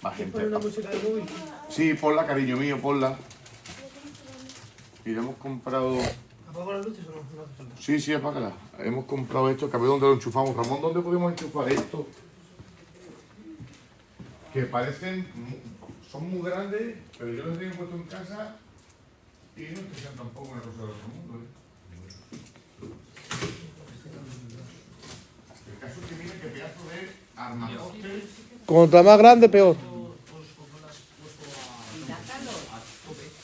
a gente. ¿Poner una música de móvil? Sí, ponla, cariño mío, ponla. Y le hemos comprado... ¿Apago las luces o no? No hace falta. Sí, sí, apágala. Hemos comprado esto, que a ver dónde lo enchufamos. Ramón, ¿dónde podemos enchufar esto? Que parecen... Son muy grandes, pero yo los tengo puesto en casa y no es que sean tampoco una cosa del otro mundo, ¿eh? El caso es que mira qué pedazo de armatoste. Cuanto más grande, peor.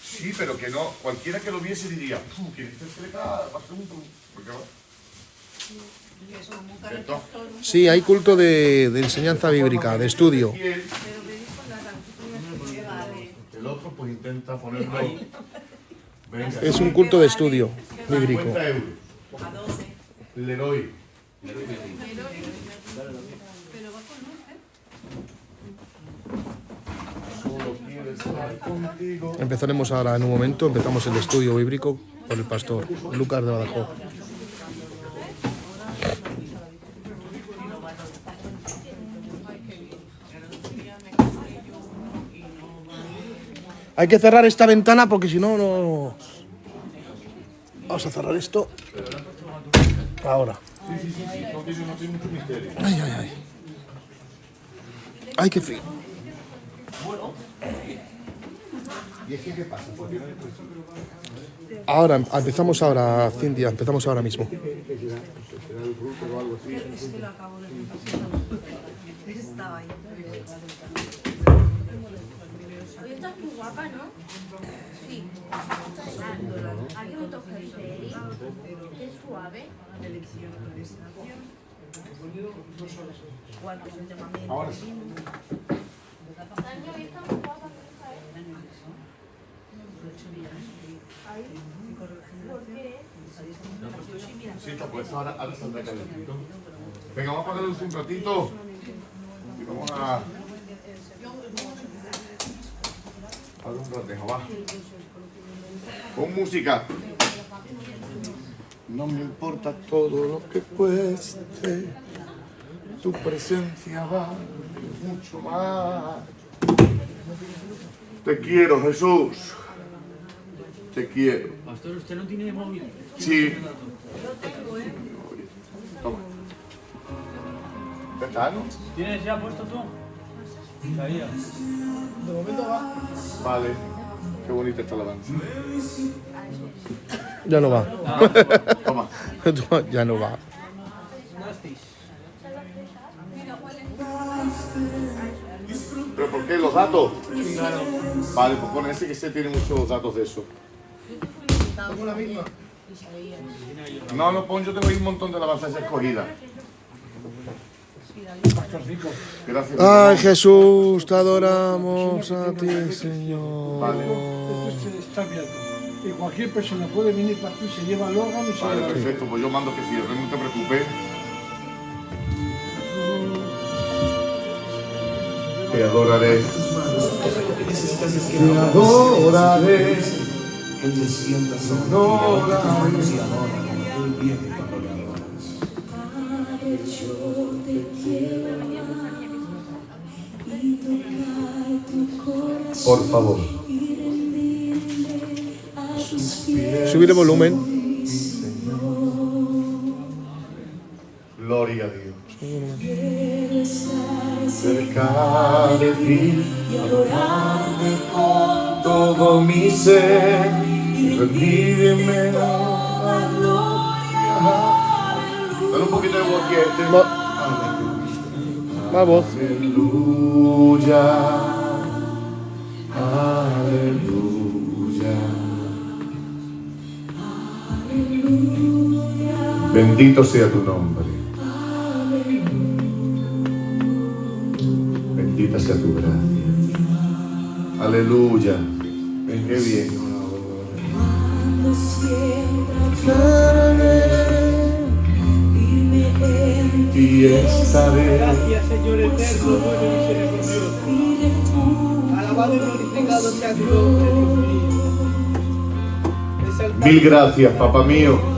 Sí, pero que no, cualquiera que lo viese diría, que este cerca va a ser un... Porque Sí, hay culto de enseñanza bíblica, de estudio. El otro pues intenta ponerlo... Venga, Es un culto de estudio bíblico. 50 euros. Le doy. Solo quiero estar contigo. Empezaremos ahora en un momento, empezamos el estudio bíblico por el pastor Lucas de Badajoz. Hay que cerrar esta ventana porque si no, no... Vamos a cerrar esto. Ahora. Sí, no tiene mucho misterio. Ay, ay, ay. Ay, qué frío. ¿Y es que qué pasa? Porque no hay Ahora, empezamos ahora, Cintia, empezamos ahora mismo. será el router o algo así. Estaba ahí. Hoy estás muy guapa, ¿no? Sí. ¿A qué me toca el peli? Qué suave. Ahora sí. Tania, hoy está muy guapa. ¿Por qué? Sí, pues ahora saldrá calentito. Venga, vamos a apagar la luz un ratito. Y vamos a... Ahora un ratejo, va. Con música. No me importa todo lo que cueste. Tu presencia va mucho más. Te quiero, Jesús. Te quiero. Pastor, ¿usted no tiene móvil? Sí. Toma. ¿Ya está, no? ¿Tienes ya puesto tú? Sabía. De momento va. Vale. Qué bonita esta alabanza. Ya no va. Toma. Ya no va. ¿Pero por qué? ¿Los datos? Vale, pues con ese que se tiene muchos datos de eso. Tengo la misma. No, no, pon, yo tengo ahí un montón de alabanzas escogidas. Gracias. Ay, Jesús, te adoramos a ti, Señor. Vale, Esto está abierto. Y cualquier persona puede venir para aquí, se lleva el órgano y se vale, lleva el... perfecto. Pues yo mando que cierre, no te preocupes. Te adoraré. Te adoraré. Él te sienta sobre No, ti, levanta tus manos y adóralo. Él viene cuando le adoras. Por favor. Subir el volumen. Gloria a Dios. Cerca de ti y adorarte con todo mi ser y rendirme la gloria. Dale un poquito de voz aquí a este. Vamos. Aleluya. Aleluya. Bendito sea tu nombre. Bendita sea tu gracia. Aleluya. Qué bien. Y estaré. Gracias, Señor eterno, bueno y misericordioso. Alabado y glorificado sea tu nombre, Dios mío. Exaltado. Mil gracias, papá mío.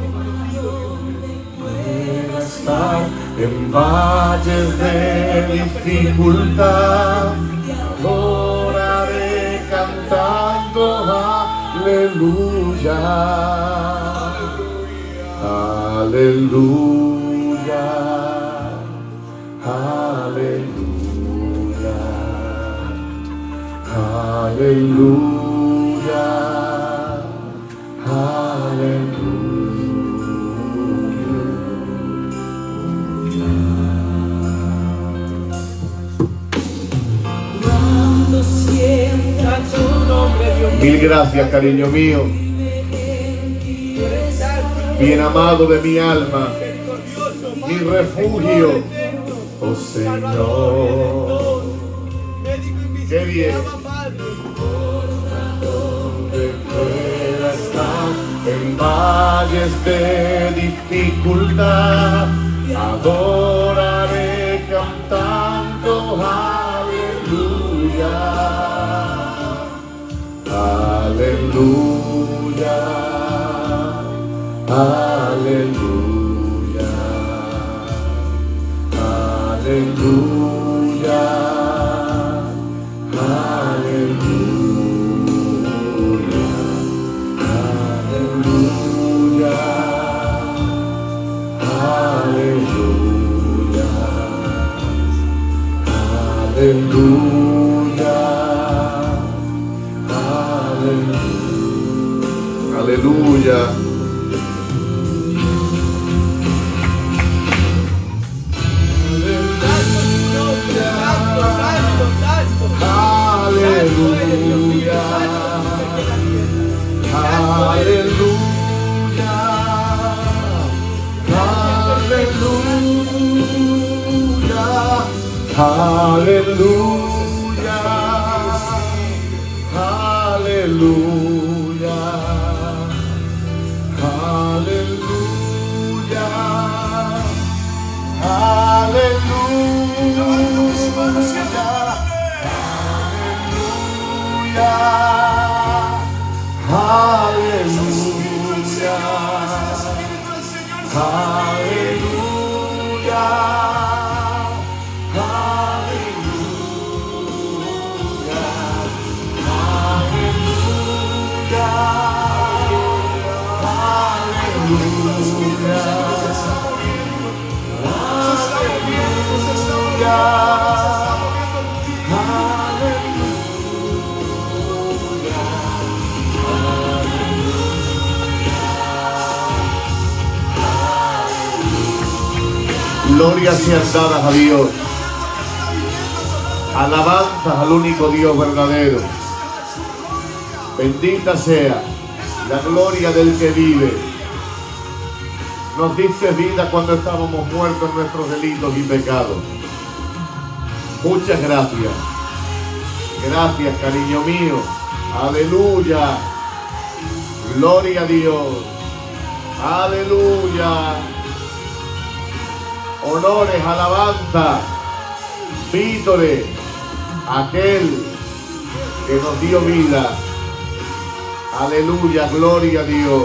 En valles de dificultad, aleluya, aleluya, aleluya, aleluya, Cuando sienta tu nombre, Dios mío. Mil gracias, cariño mío, bien amado de mi alma, mi refugio, oh Señor. Qué bien. Donde pueda estar en valles de dificultad, adoraré cantando aleluya, aleluya, aleluya, aleluya, aleluya, aleluya, aleluya. Aleluya, aleluya, aleluya, aleluya, aleluya, Gloria sean dadas a Dios. Alabanzas al único Dios verdadero. Bendita sea la gloria del que vive. Nos diste vida cuando estábamos muertos en nuestros delitos y pecados. Muchas gracias. Gracias, cariño mío. Aleluya. Gloria a Dios. Aleluya. Honores, alabanza, vítores a aquel que nos dio vida. Aleluya, gloria a Dios.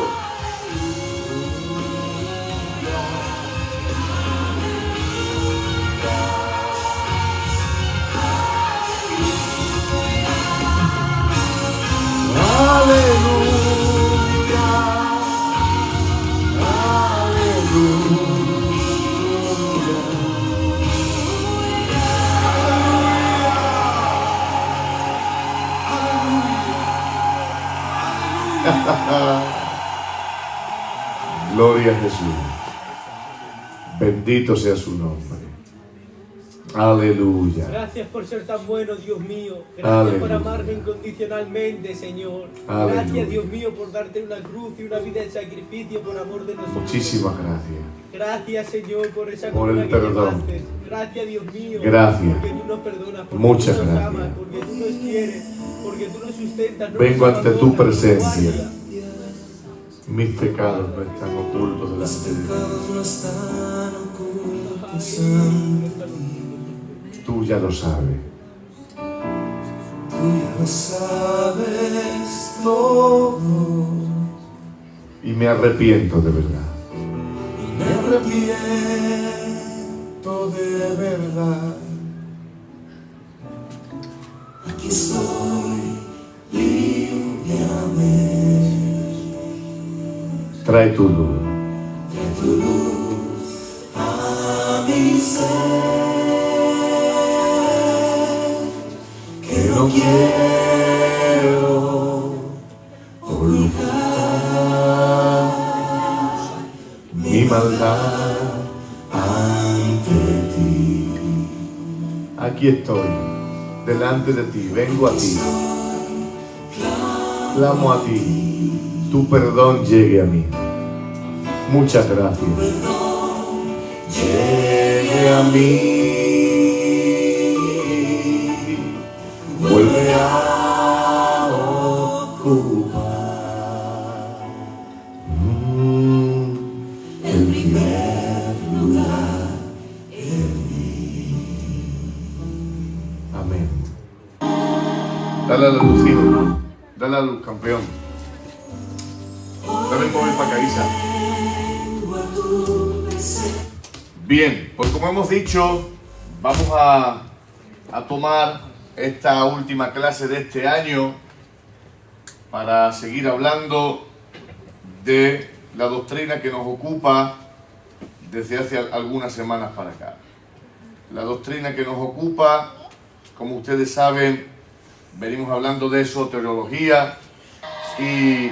Aleluya, aleluya. Gloria a Jesús. Bendito sea su nombre. Aleluya. Gracias por ser tan bueno, Dios mío. Gracias Aleluya. por amarme incondicionalmente, Señor. Aleluya. Gracias, Dios mío, por darte una cruz y una vida en sacrificio por amor de nosotros. Muchísimas gracias. Gracias, Señor, por esa Por el corona que perdón. llevaste. Gracias, Dios mío. Gracias. Porque tú nos perdonas, porque Muchas tú nos gracias. amas, porque tú nos quieres, porque tú nos sustentas. No Vengo nos ante tu abandonas, presencia. guarda. Mis pecados no están ocultos delante de ti. Tú ya lo sabes. Tú ya lo sabes todo. Y me arrepiento de verdad. Me arrepiento de verdad. Aquí estoy, límpiame. Trae tu luz. A mi ser, que no quiero ocultar Mi maldad ante ti. Aquí estoy, delante de ti, vengo a ti. Clamo a ti, tu perdón llegue a mí. Muchas gracias. Llegue a mí, vuelve a ocupar el primer lugar en mí. Amén. Dale a la luz, hijo. Dale a la luz, campeón. Dale el móvil para acá, Isa. Bien, pues como hemos dicho, vamos a tomar esta última clase de este año para seguir hablando de la doctrina que nos ocupa desde hace algunas semanas para acá. La doctrina que nos ocupa, como ustedes saben, venimos hablando de soteriología y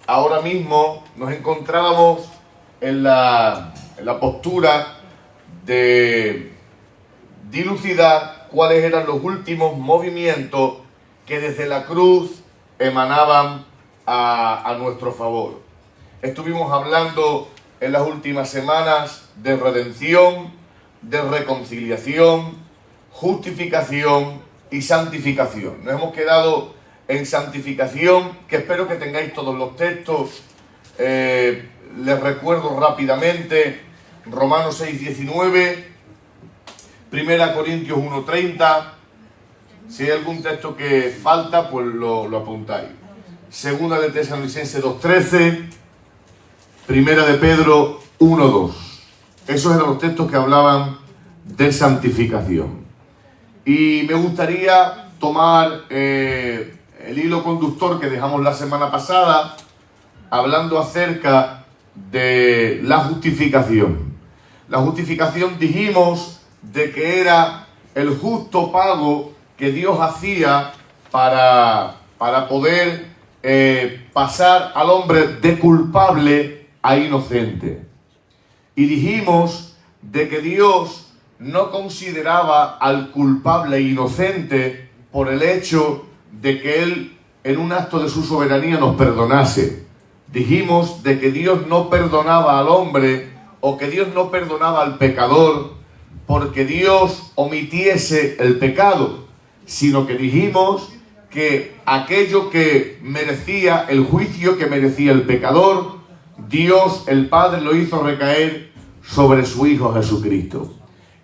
ahora mismo nos encontrábamos en la postura de dilucidar cuáles eran los últimos movimientos que desde la cruz emanaban a nuestro favor. Estuvimos hablando en las últimas semanas de redención, de reconciliación, justificación y santificación. Nos hemos quedado en santificación, que espero que tengáis todos los textos. Les recuerdo rápidamente Romanos 6:19, 1 Corintios 1:30. Si hay algún texto que falta, pues lo apuntáis. Segunda de Tesalonicenses 2:13, Primera de Pedro 1:2. Esos eran los textos que hablaban de santificación. Y me gustaría tomar el hilo conductor que dejamos la semana pasada, hablando acerca de la justificación. La justificación dijimos de que era el justo pago que Dios hacía para poder pasar al hombre de culpable a inocente. Y dijimos de que Dios no consideraba al culpable inocente por el hecho de que Él, en un acto de su soberanía, nos perdonase. Dijimos de que Dios no perdonaba al hombre o que Dios no perdonaba al pecador porque Dios omitiese el pecado, sino que dijimos que aquello que merecía el juicio, que merecía el pecador, Dios el Padre lo hizo recaer sobre su Hijo Jesucristo.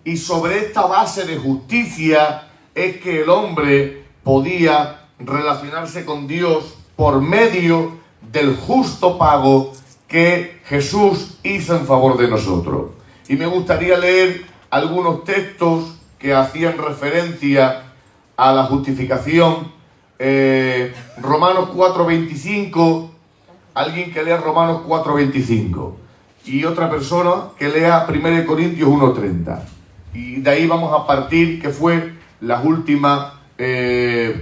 Y sobre esta base de justicia es que el hombre podía relacionarse con Dios por medio del justo pago que Jesús hizo en favor de nosotros. Y me gustaría leer algunos textos que hacían referencia a la justificación. Romanos 4:25, alguien que lea Romanos 4:25 y otra persona que lea 1 Corintios 1:30. Y de ahí vamos a partir, que fue las últimas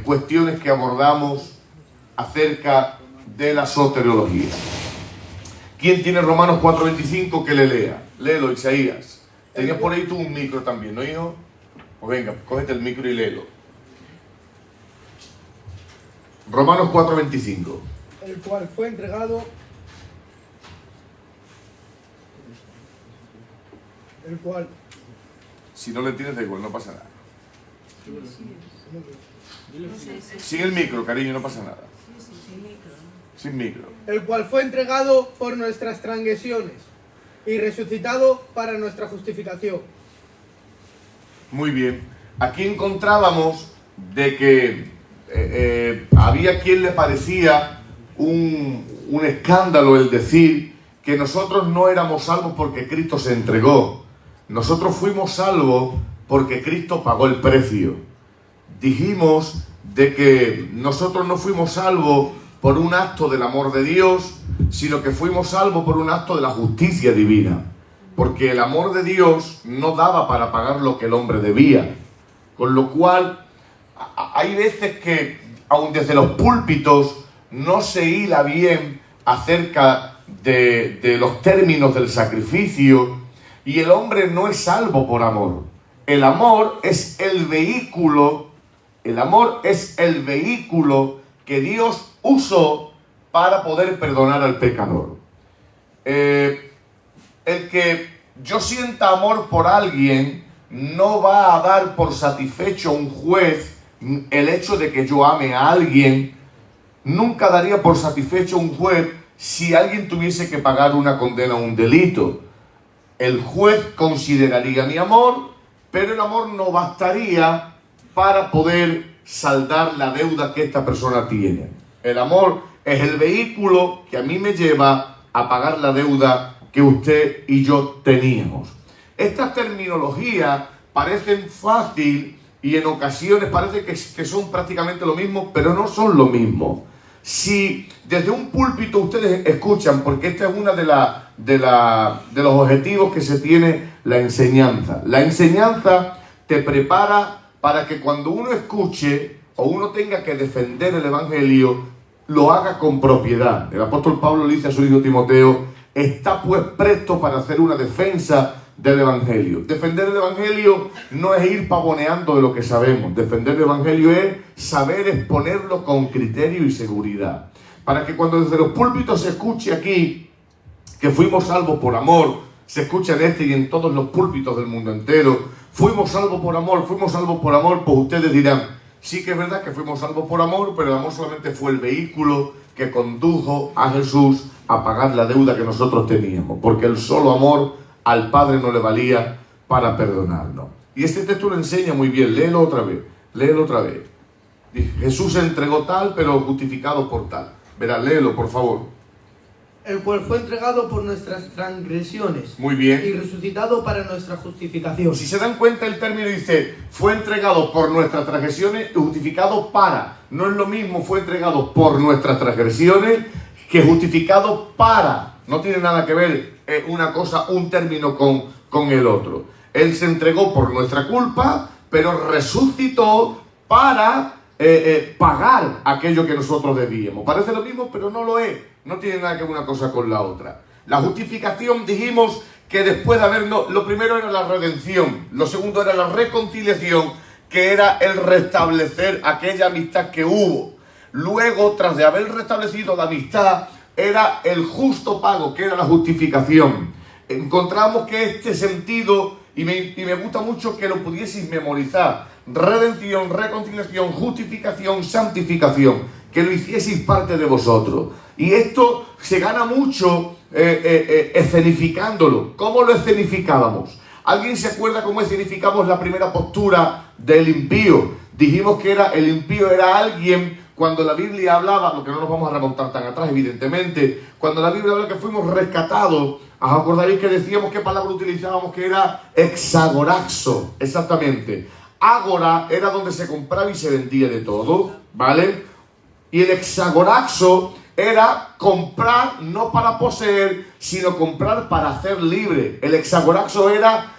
cuestiones que abordamos acerca de la soteriología. ¿Quién tiene Romanos 4:25 que le lea? Léelo, Isaías. Tenías por ahí tú un micro también, ¿no, hijo? Pues venga, cógete el micro y léelo. Romanos 4:25. El cual fue entregado Si no le tienes, da igual, no pasa nada. Sin el micro, cariño, no pasa nada. Sin micro. el cual fue entregado por nuestras transgresiones y resucitado para nuestra justificación. Muy bien. Aquí encontrábamos de que había quien le parecía un escándalo el decir que nosotros no éramos salvos porque Cristo se entregó. Nosotros fuimos salvos porque Cristo pagó el precio. Dijimos de que nosotros no fuimos salvos por un acto del amor de Dios, sino que fuimos salvos por un acto de la justicia divina. Porque el amor de Dios no daba para pagar lo que el hombre debía. Con lo cual, hay veces que, aun desde los púlpitos, no se hila bien acerca de los términos del sacrificio, y el hombre no es salvo por amor. El amor es el vehículo, que Dios usó para poder perdonar al pecador. El que yo sienta amor por alguien no va a dar por satisfecho un juez el hecho de que yo ame a alguien. Nunca daría por satisfecho un juez si alguien tuviese que pagar una condena o un delito. El juez consideraría mi amor, pero el amor no bastaría para poder saldar la deuda que esta persona tiene. El amor es el vehículo que a mí me lleva a pagar la deuda que usted y yo teníamos. Estas terminologías parecen fácil y en ocasiones parece que son prácticamente lo mismo, pero no son lo mismo. Si desde un púlpito ustedes escuchan, porque esta es una de los objetivos que se tiene la enseñanza. La enseñanza te prepara para que cuando uno escuche o uno tenga que defender el Evangelio, lo haga con propiedad. El apóstol Pablo le dice a su hijo Timoteo: está pues presto para hacer una defensa del Evangelio. Defender el Evangelio no es ir pavoneando de lo que sabemos. Defender el Evangelio es saber exponerlo con criterio y seguridad. Para que cuando desde los púlpitos se escuche aquí que fuimos salvos por amor, se escucha en este y en todos los púlpitos del mundo entero, fuimos salvos por amor, pues ustedes dirán: sí que es verdad que fuimos salvos por amor, pero el amor solamente fue el vehículo que condujo a Jesús a pagar la deuda que nosotros teníamos, porque el solo amor al Padre no le valía para perdonarnos. Y este texto lo enseña muy bien. Léelo otra vez. Jesús se entregó tal, pero justificado por tal. Verá, léelo, por favor. El cual fue entregado por nuestras transgresiones. Muy bien. Y resucitado para nuestra justificación. Si se dan cuenta, el término dice: fue entregado por nuestras transgresiones y justificado para. No es lo mismo fue entregado por nuestras transgresiones que justificado para. No tiene nada que ver una cosa, un término con el otro. Él se entregó por nuestra culpa, pero resucitó para pagar aquello que nosotros debíamos. Parece lo mismo, pero no lo es. No tiene nada que ver una cosa con la otra. La justificación, dijimos que después de habernos... Lo primero era la redención. Lo segundo era la reconciliación, que era el restablecer aquella amistad que hubo. Luego, tras de haber restablecido la amistad, era el justo pago, que era la justificación. Encontramos que este sentido, y me gusta mucho que lo pudieseis memorizar: redención, reconciliación, justificación, santificación, que lo hicieseis parte de vosotros. Y esto se gana mucho escenificándolo. ¿Cómo lo escenificábamos? ¿Alguien se acuerda cómo escenificamos la primera postura del impío? Dijimos que el impío era alguien... Cuando la Biblia hablaba, lo que no nos vamos a remontar tan atrás, evidentemente, cuando la Biblia habla que fuimos rescatados, os acordaréis que decíamos qué palabra utilizábamos, que era exagoraxo, exactamente. Ágora era donde se compraba y se vendía de todo, ¿vale? Y el exagoraxo era comprar no para poseer, sino comprar para hacer libre. El exagoraxo era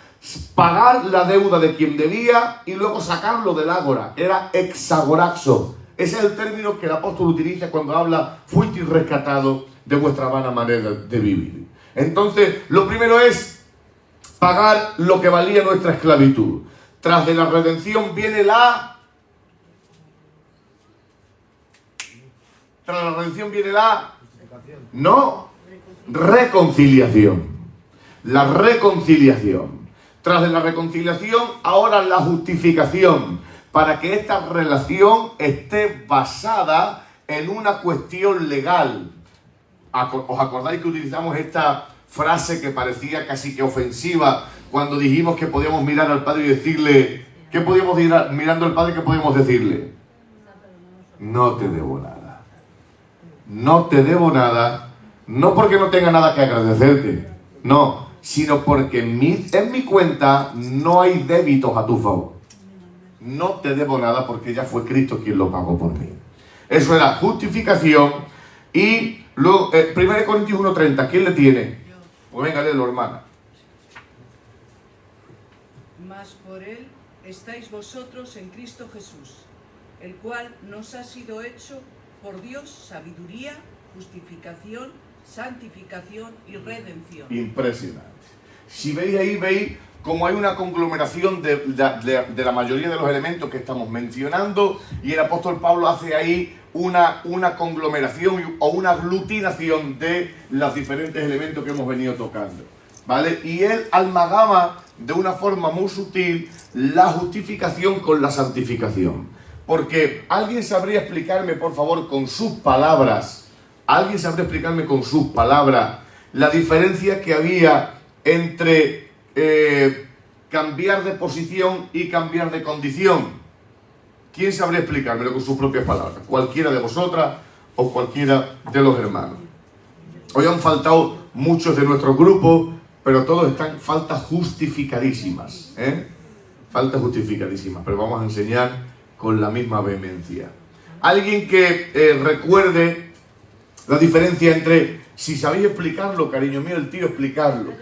pagar la deuda de quien debía y luego sacarlo del ágora. Era exagoraxo. Ese es el término que el apóstol utiliza cuando habla: fuisteis rescatados de vuestra vana manera de vivir. Entonces, lo primero es pagar lo que valía nuestra esclavitud. Tras de la redención viene reconciliación. La reconciliación. Tras de la reconciliación, ahora la justificación, para que esta relación esté basada en una cuestión legal. ¿Os acordáis que utilizamos esta frase que parecía casi que ofensiva cuando dijimos que podíamos mirar al Padre y decirle... ¿Qué podíamos mirar, mirando al Padre, qué podíamos decirle? No te debo nada. No te debo nada, no porque no tenga nada que agradecerte, no, sino porque en mi cuenta no hay débitos a tu favor. No te debo nada porque ya fue Cristo quien lo pagó por mí. Eso era justificación. Y luego, 1 Corintios 1:30, ¿quién le tiene? Pues venga, léelo, hermana. Mas por él estáis vosotros en Cristo Jesús, el cual nos ha sido hecho por Dios sabiduría, justificación, santificación y redención. Impresionante. Si veis ahí, veis como hay una conglomeración de la mayoría de los elementos que estamos mencionando, y el apóstol Pablo hace ahí una conglomeración o una aglutinación de los diferentes elementos que hemos venido tocando, ¿vale? Y él amalgama de una forma muy sutil la justificación con la santificación. Porque alguien sabría explicarme, por favor, con sus palabras, la diferencia que había entre cambiar de posición y cambiar de condición. ¿Quién sabría explicármelo con sus propias palabras? Cualquiera de vosotras o cualquiera de los hermanos. Hoy han faltado muchos de nuestros grupos, pero todos están faltas justificadísimas, faltas justificadísimas, pero vamos a enseñar con la misma vehemencia. Alguien que recuerde la diferencia entre, si sabéis explicarlo, cariño mío, el tío, explicarlo,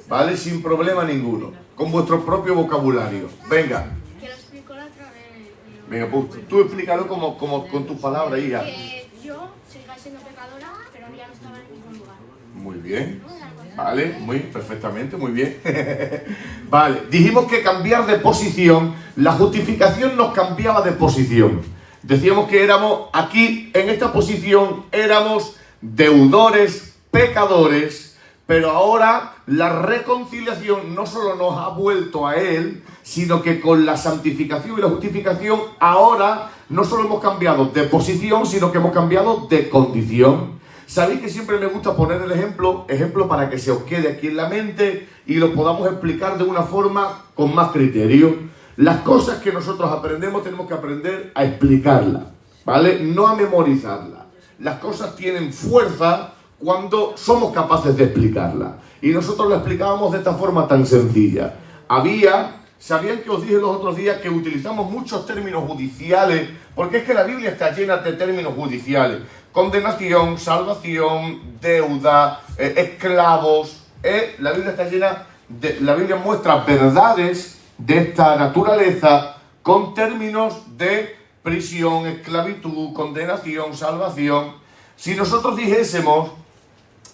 ¿vale? Sin problema ninguno, con vuestro propio vocabulario. Venga. Que lo explicó la otra vez. Venga, pues tú explícalo como con tus palabras, hija. Que yo seguía siendo pecadora, pero ya no estaba en el mismo lugar. Muy bien. Vale, perfectamente, muy bien. Vale, dijimos que cambiar de posición, la justificación nos cambiaba de posición. Decíamos que éramos aquí, en esta posición, éramos deudores, pecadores, pero ahora la reconciliación no solo nos ha vuelto a Él, sino que con la santificación y la justificación, ahora no solo hemos cambiado de posición, sino que hemos cambiado de condición. Sabéis que siempre me gusta poner el ejemplo para que se os quede aquí en la mente y lo podamos explicar de una forma con más criterio. Las cosas que nosotros aprendemos tenemos que aprender a explicarlas, ¿vale? No a memorizarlas. Las cosas tienen fuerza cuando somos capaces de explicarlas. Y nosotros lo explicábamos de esta forma tan sencilla. ¿Sabían que os dije los otros días que utilizamos muchos términos judiciales? Porque es que la Biblia está llena de términos judiciales. Condenación, salvación, deuda, esclavos. La Biblia está llena la Biblia muestra verdades de esta naturaleza con términos de prisión, esclavitud, condenación, salvación. Si nosotros dijésemos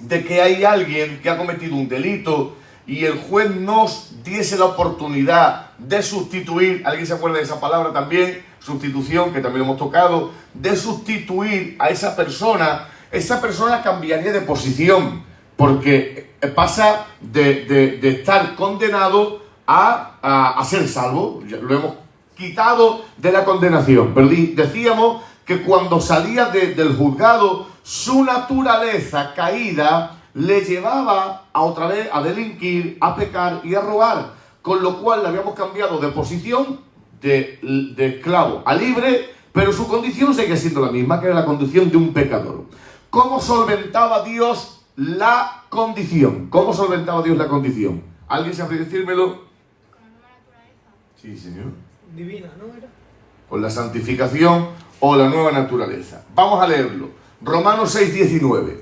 de que hay alguien que ha cometido un delito y el juez nos diese la oportunidad de sustituir, ¿alguien se acuerda de esa palabra también? Sustitución, que también hemos tocado, de sustituir a esa persona cambiaría de posición, porque pasa de estar condenado a ser salvo. Lo hemos quitado de la condenación, pero decíamos que cuando salía del juzgado, su naturaleza caída le llevaba otra vez a delinquir, a pecar y a robar, con lo cual le habíamos cambiado de posición de esclavo a libre, pero su condición seguía siendo la misma, que era la condición de un pecador. ¿Cómo solventaba Dios la condición? ¿Cómo solventaba Dios la condición? ¿Alguien sabe decírmelo? Con la nueva naturaleza. Sí, señor. Divina, ¿no era? Con la santificación o la nueva naturaleza. Vamos a leerlo. Romanos 6:19.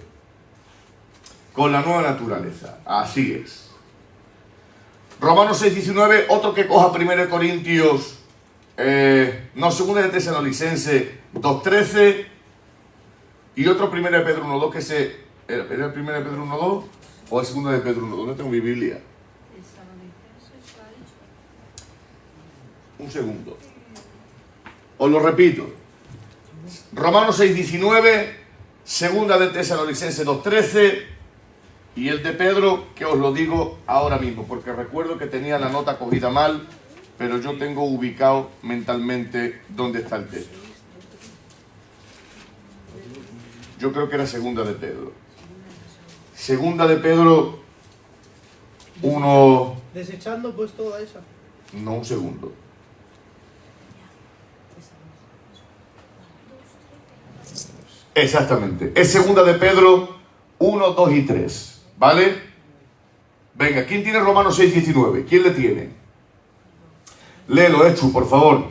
Con la nueva naturaleza. Así es. Romanos 6:19, otro que coja 1 Corintios, 2 de Tesalonicenses 2:13 y otro 1 de Pedro 1:2 que se... ¿Era el 1 de Pedro 1:2 o el 2 de Pedro 1:2? ¿Dónde tengo mi Biblia? Un segundo. Os lo repito. Romanos 6:19, 2 de Tesalonicenses 2:13 y el de Pedro, que os lo digo ahora mismo, porque recuerdo que tenía la nota cogida mal, pero yo tengo ubicado mentalmente dónde está el texto. Yo creo que era 2 de Pedro. 2 de Pedro 1... Desechando pues toda esa. No, un segundo. Exactamente. Es 2 de Pedro 1, 2 y 3. ¿Vale? Venga, ¿quién tiene Romanos 6:19? ¿Quién le tiene? Léelo, Echu, por favor.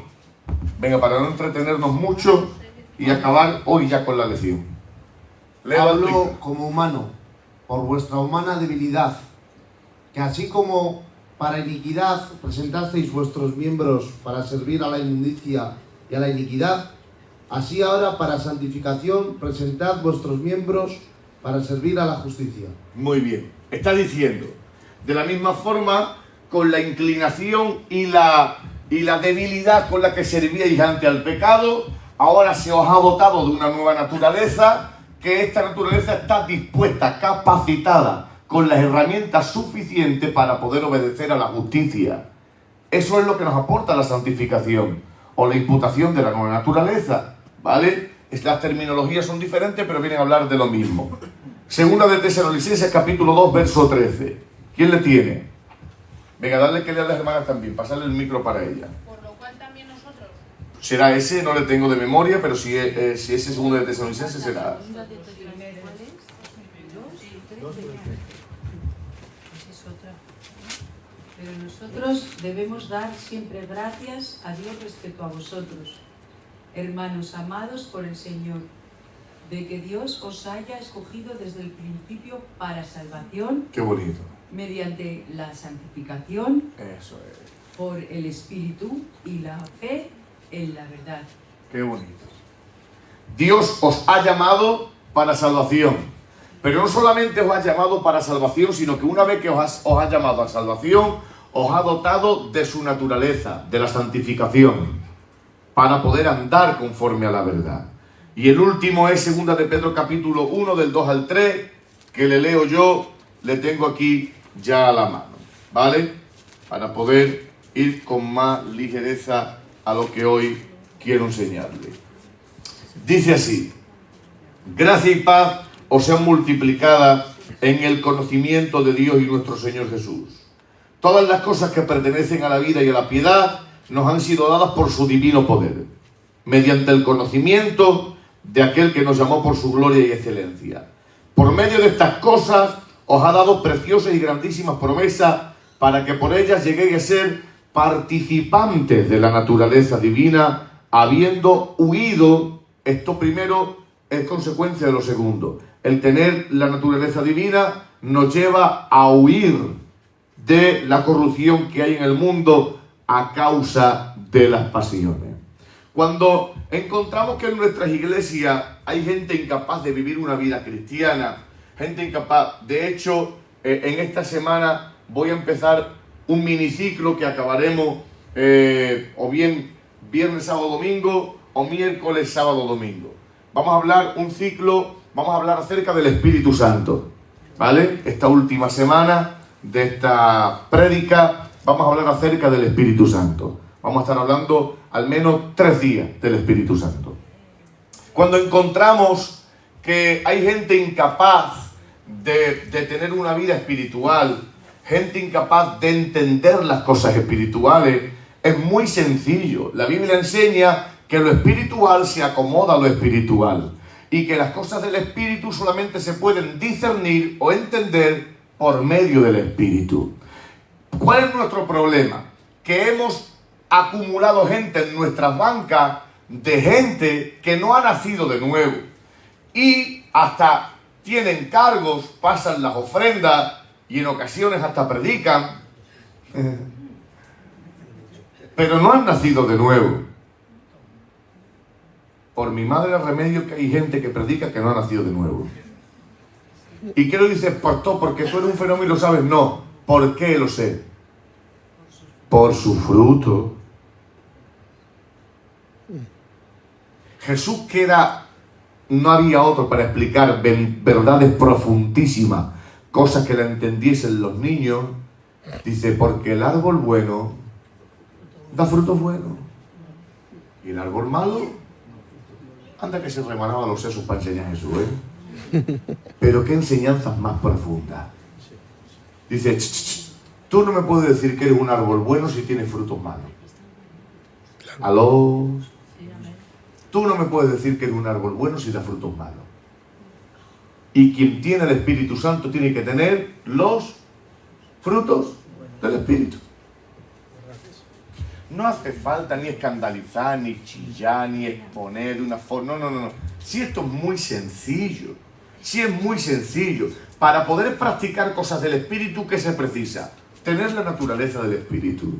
Venga, para no entretenernos mucho y acabar hoy ya con la lección. hablo como humano, por vuestra humana debilidad, que así como para iniquidad presentasteis vuestros miembros para servir a la inmundicia y a la iniquidad, así ahora para santificación presentad vuestros miembros para servir a la justicia. Muy bien. Está diciendo, de la misma forma, con la inclinación y la debilidad con la que servíais ante al pecado, ahora se os ha dotado de una nueva naturaleza, que esta naturaleza está dispuesta, capacitada, con las herramientas suficientes para poder obedecer a la justicia. Eso es lo que nos aporta la santificación, o la imputación de la nueva naturaleza, ¿vale? Las terminologías son diferentes, pero vienen a hablar de lo mismo. Segunda de Tesalonicenses, capítulo 2, verso 13. ¿Quién le tiene? Venga, dale que lea a las hermanas también, pasarle el micro para ella. Por lo cual también nosotros. Será ese, no le tengo de memoria, pero si ese segundo de Tesalonicenses será. Pero nosotros debemos dar siempre gracias a Dios respecto a vosotros, hermanos amados por el Señor, de que Dios os haya escogido desde el principio para salvación. Qué bonito. Mediante la santificación. Eso es. Por el Espíritu y la fe en la verdad. Qué bonito. Dios os ha llamado para salvación. Pero no solamente os ha llamado para salvación, sino que una vez que os ha llamado a salvación, os ha dotado de su naturaleza, de la santificación, para poder andar conforme a la verdad. Y el último es 2 de Pedro capítulo 1 del 2 al 3, que le leo yo, le tengo aquí ya a la mano, ¿vale? Para poder ir con más ligereza a lo que hoy quiero enseñarle. Dice así: gracia y paz os sean multiplicadas en el conocimiento de Dios y nuestro Señor Jesús. Todas las cosas que pertenecen a la vida y a la piedad nos han sido dadas por su divino poder, mediante el conocimiento de aquel que nos llamó por su gloria y excelencia. Por medio de estas cosas os ha dado preciosas y grandísimas promesas, para que por ellas lleguéis a ser participantes de la naturaleza divina, habiendo huido. Esto primero es consecuencia de lo segundo. El tener la naturaleza divina nos lleva a huir de la corrupción que hay en el mundo a causa de las pasiones. Cuando encontramos que en nuestras iglesias hay gente incapaz de vivir una vida cristiana, gente incapaz, de hecho, en esta semana voy a empezar un miniciclo que acabaremos o bien viernes, sábado, domingo, o miércoles, sábado, domingo. Vamos a hablar un ciclo, vamos a hablar acerca del Espíritu Santo, ¿vale? Esta última semana de esta prédica vamos a hablar acerca del Espíritu Santo. Vamos a estar hablando al menos 3 días del Espíritu Santo. Cuando encontramos que hay gente incapaz de tener una vida espiritual, gente incapaz de entender las cosas espirituales, es muy sencillo. La Biblia enseña que lo espiritual se acomoda a lo espiritual y que las cosas del Espíritu solamente se pueden discernir o entender por medio del Espíritu. ¿Cuál es nuestro problema? Que hemos acumulado gente en nuestras bancas, de gente que no ha nacido de nuevo y hasta tienen cargos, pasan las ofrendas y en ocasiones hasta predican, pero no han nacido de nuevo. Por mi madre remedio que hay gente que predica que no ha nacido de nuevo. ¿Y qué lo dices, pastor? ¿Porque tú eres un fenómeno y lo sabes? No. ¿Por qué lo sé? Por su fruto. Jesús, que no había otro para explicar verdades profundísimas, cosas que la entendiesen los niños, dice, porque el árbol bueno da frutos buenos y el árbol malo, anda que se remanaba los sesos para enseñar a Jesús, Pero qué enseñanzas más profundas. Dice, tú no me puedes decir que eres un árbol bueno si tienes frutos malos. ¿Aló? Tú no me puedes decir que eres un árbol bueno si da frutos malos. Y quien tiene el Espíritu Santo tiene que tener los frutos del Espíritu. No hace falta ni escandalizar, ni chillar, ni exponer de una forma. No. Si esto es muy sencillo. Sí, es muy sencillo. Para poder practicar cosas del Espíritu, ¿qué se precisa? Tener la naturaleza del Espíritu.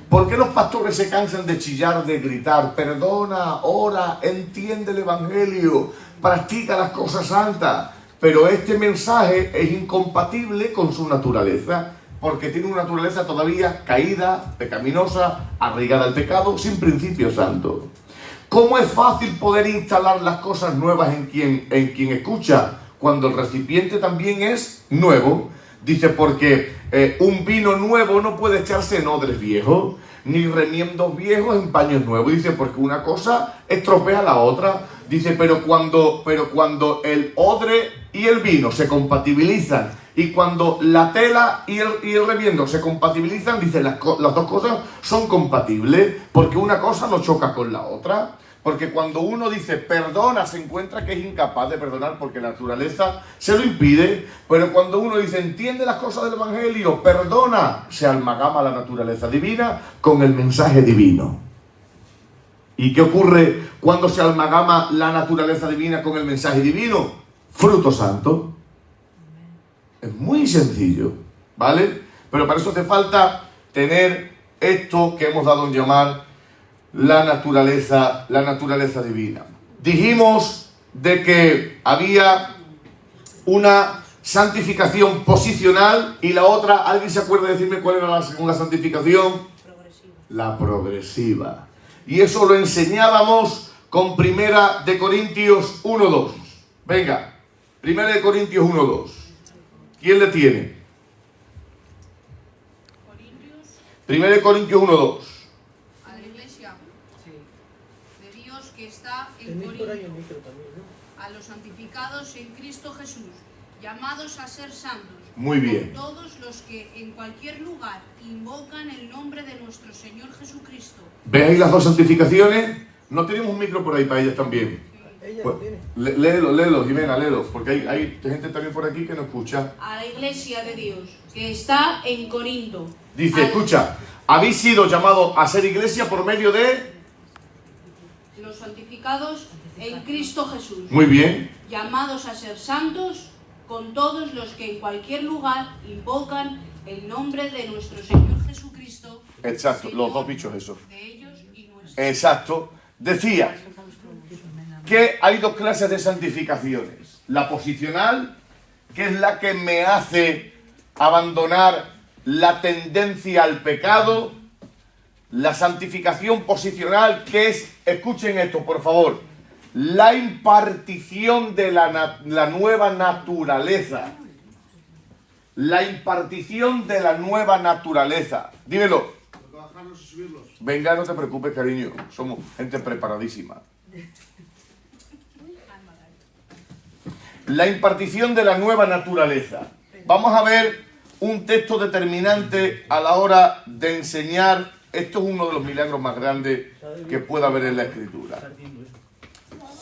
¿Por qué los pastores se cansan de chillar, de gritar? Perdona, ora, entiende el Evangelio, practica las cosas santas. Pero este mensaje es incompatible con su naturaleza, porque tiene una naturaleza todavía caída, pecaminosa, arraigada al pecado, sin principio santo. ¿Cómo es fácil poder instalar las cosas nuevas en quien escucha, cuando el recipiente también es nuevo? Dice, porque un vino nuevo no puede echarse en odres viejos, ni remiendos viejos en paños nuevos. Dice, porque una cosa estropea a la otra. Dice, pero cuando el odre y el vino se compatibilizan, y cuando la tela y el remiendo se compatibilizan, dice, las dos cosas son compatibles, porque una cosa no choca con la otra. Porque cuando uno dice perdona, se encuentra que es incapaz de perdonar porque la naturaleza se lo impide. Pero cuando uno dice entiende las cosas del Evangelio, perdona, se amalgama la naturaleza divina con el mensaje divino. ¿Y qué ocurre cuando se amalgama la naturaleza divina con el mensaje divino? Fruto santo. Es muy sencillo, ¿vale? Pero para eso hace falta tener esto que hemos dado en llamar la naturaleza divina. Dijimos de que había una santificación posicional y la otra, ¿alguien se acuerda de decirme cuál era la segunda santificación? Progresiva. La progresiva. Y eso lo enseñábamos con 1 Corintios 1:2. Venga, 1 Corintios 1:2. ¿Quién le tiene? 1 Corintios 1:2. A la iglesia de Dios que está en Corinto, a los santificados en Cristo Jesús, llamados a ser santos. Muy bien. Todos los que en cualquier lugar invocan el nombre de nuestro Señor Jesucristo. ¿Veis las dos santificaciones? No tenemos un micro por ahí para ellas también. Pues, léelo, Jimena, léelo, porque hay gente también por aquí que no escucha. A la iglesia de Dios que está en Corinto. Dice, escucha, habéis sido llamados a ser iglesia por medio de los santificados en Cristo Jesús. Muy bien. Llamados a ser santos con todos los que en cualquier lugar invocan el nombre de nuestro Señor Jesucristo. Exacto, Señor los dos bichos esos. de ellos y nuestros. Exacto. Decía que hay dos clases de santificaciones. La posicional, que es la que me hace abandonar la tendencia al pecado. La santificación posicional, que es, escuchen esto por favor, la impartición de la nueva naturaleza. La impartición de la nueva naturaleza. Dímelo. Venga, no te preocupes, cariño. Somos gente preparadísima. La impartición de la nueva naturaleza. Vamos a ver un texto determinante a la hora de enseñar. Esto es uno de los milagros más grandes que pueda haber en la Escritura.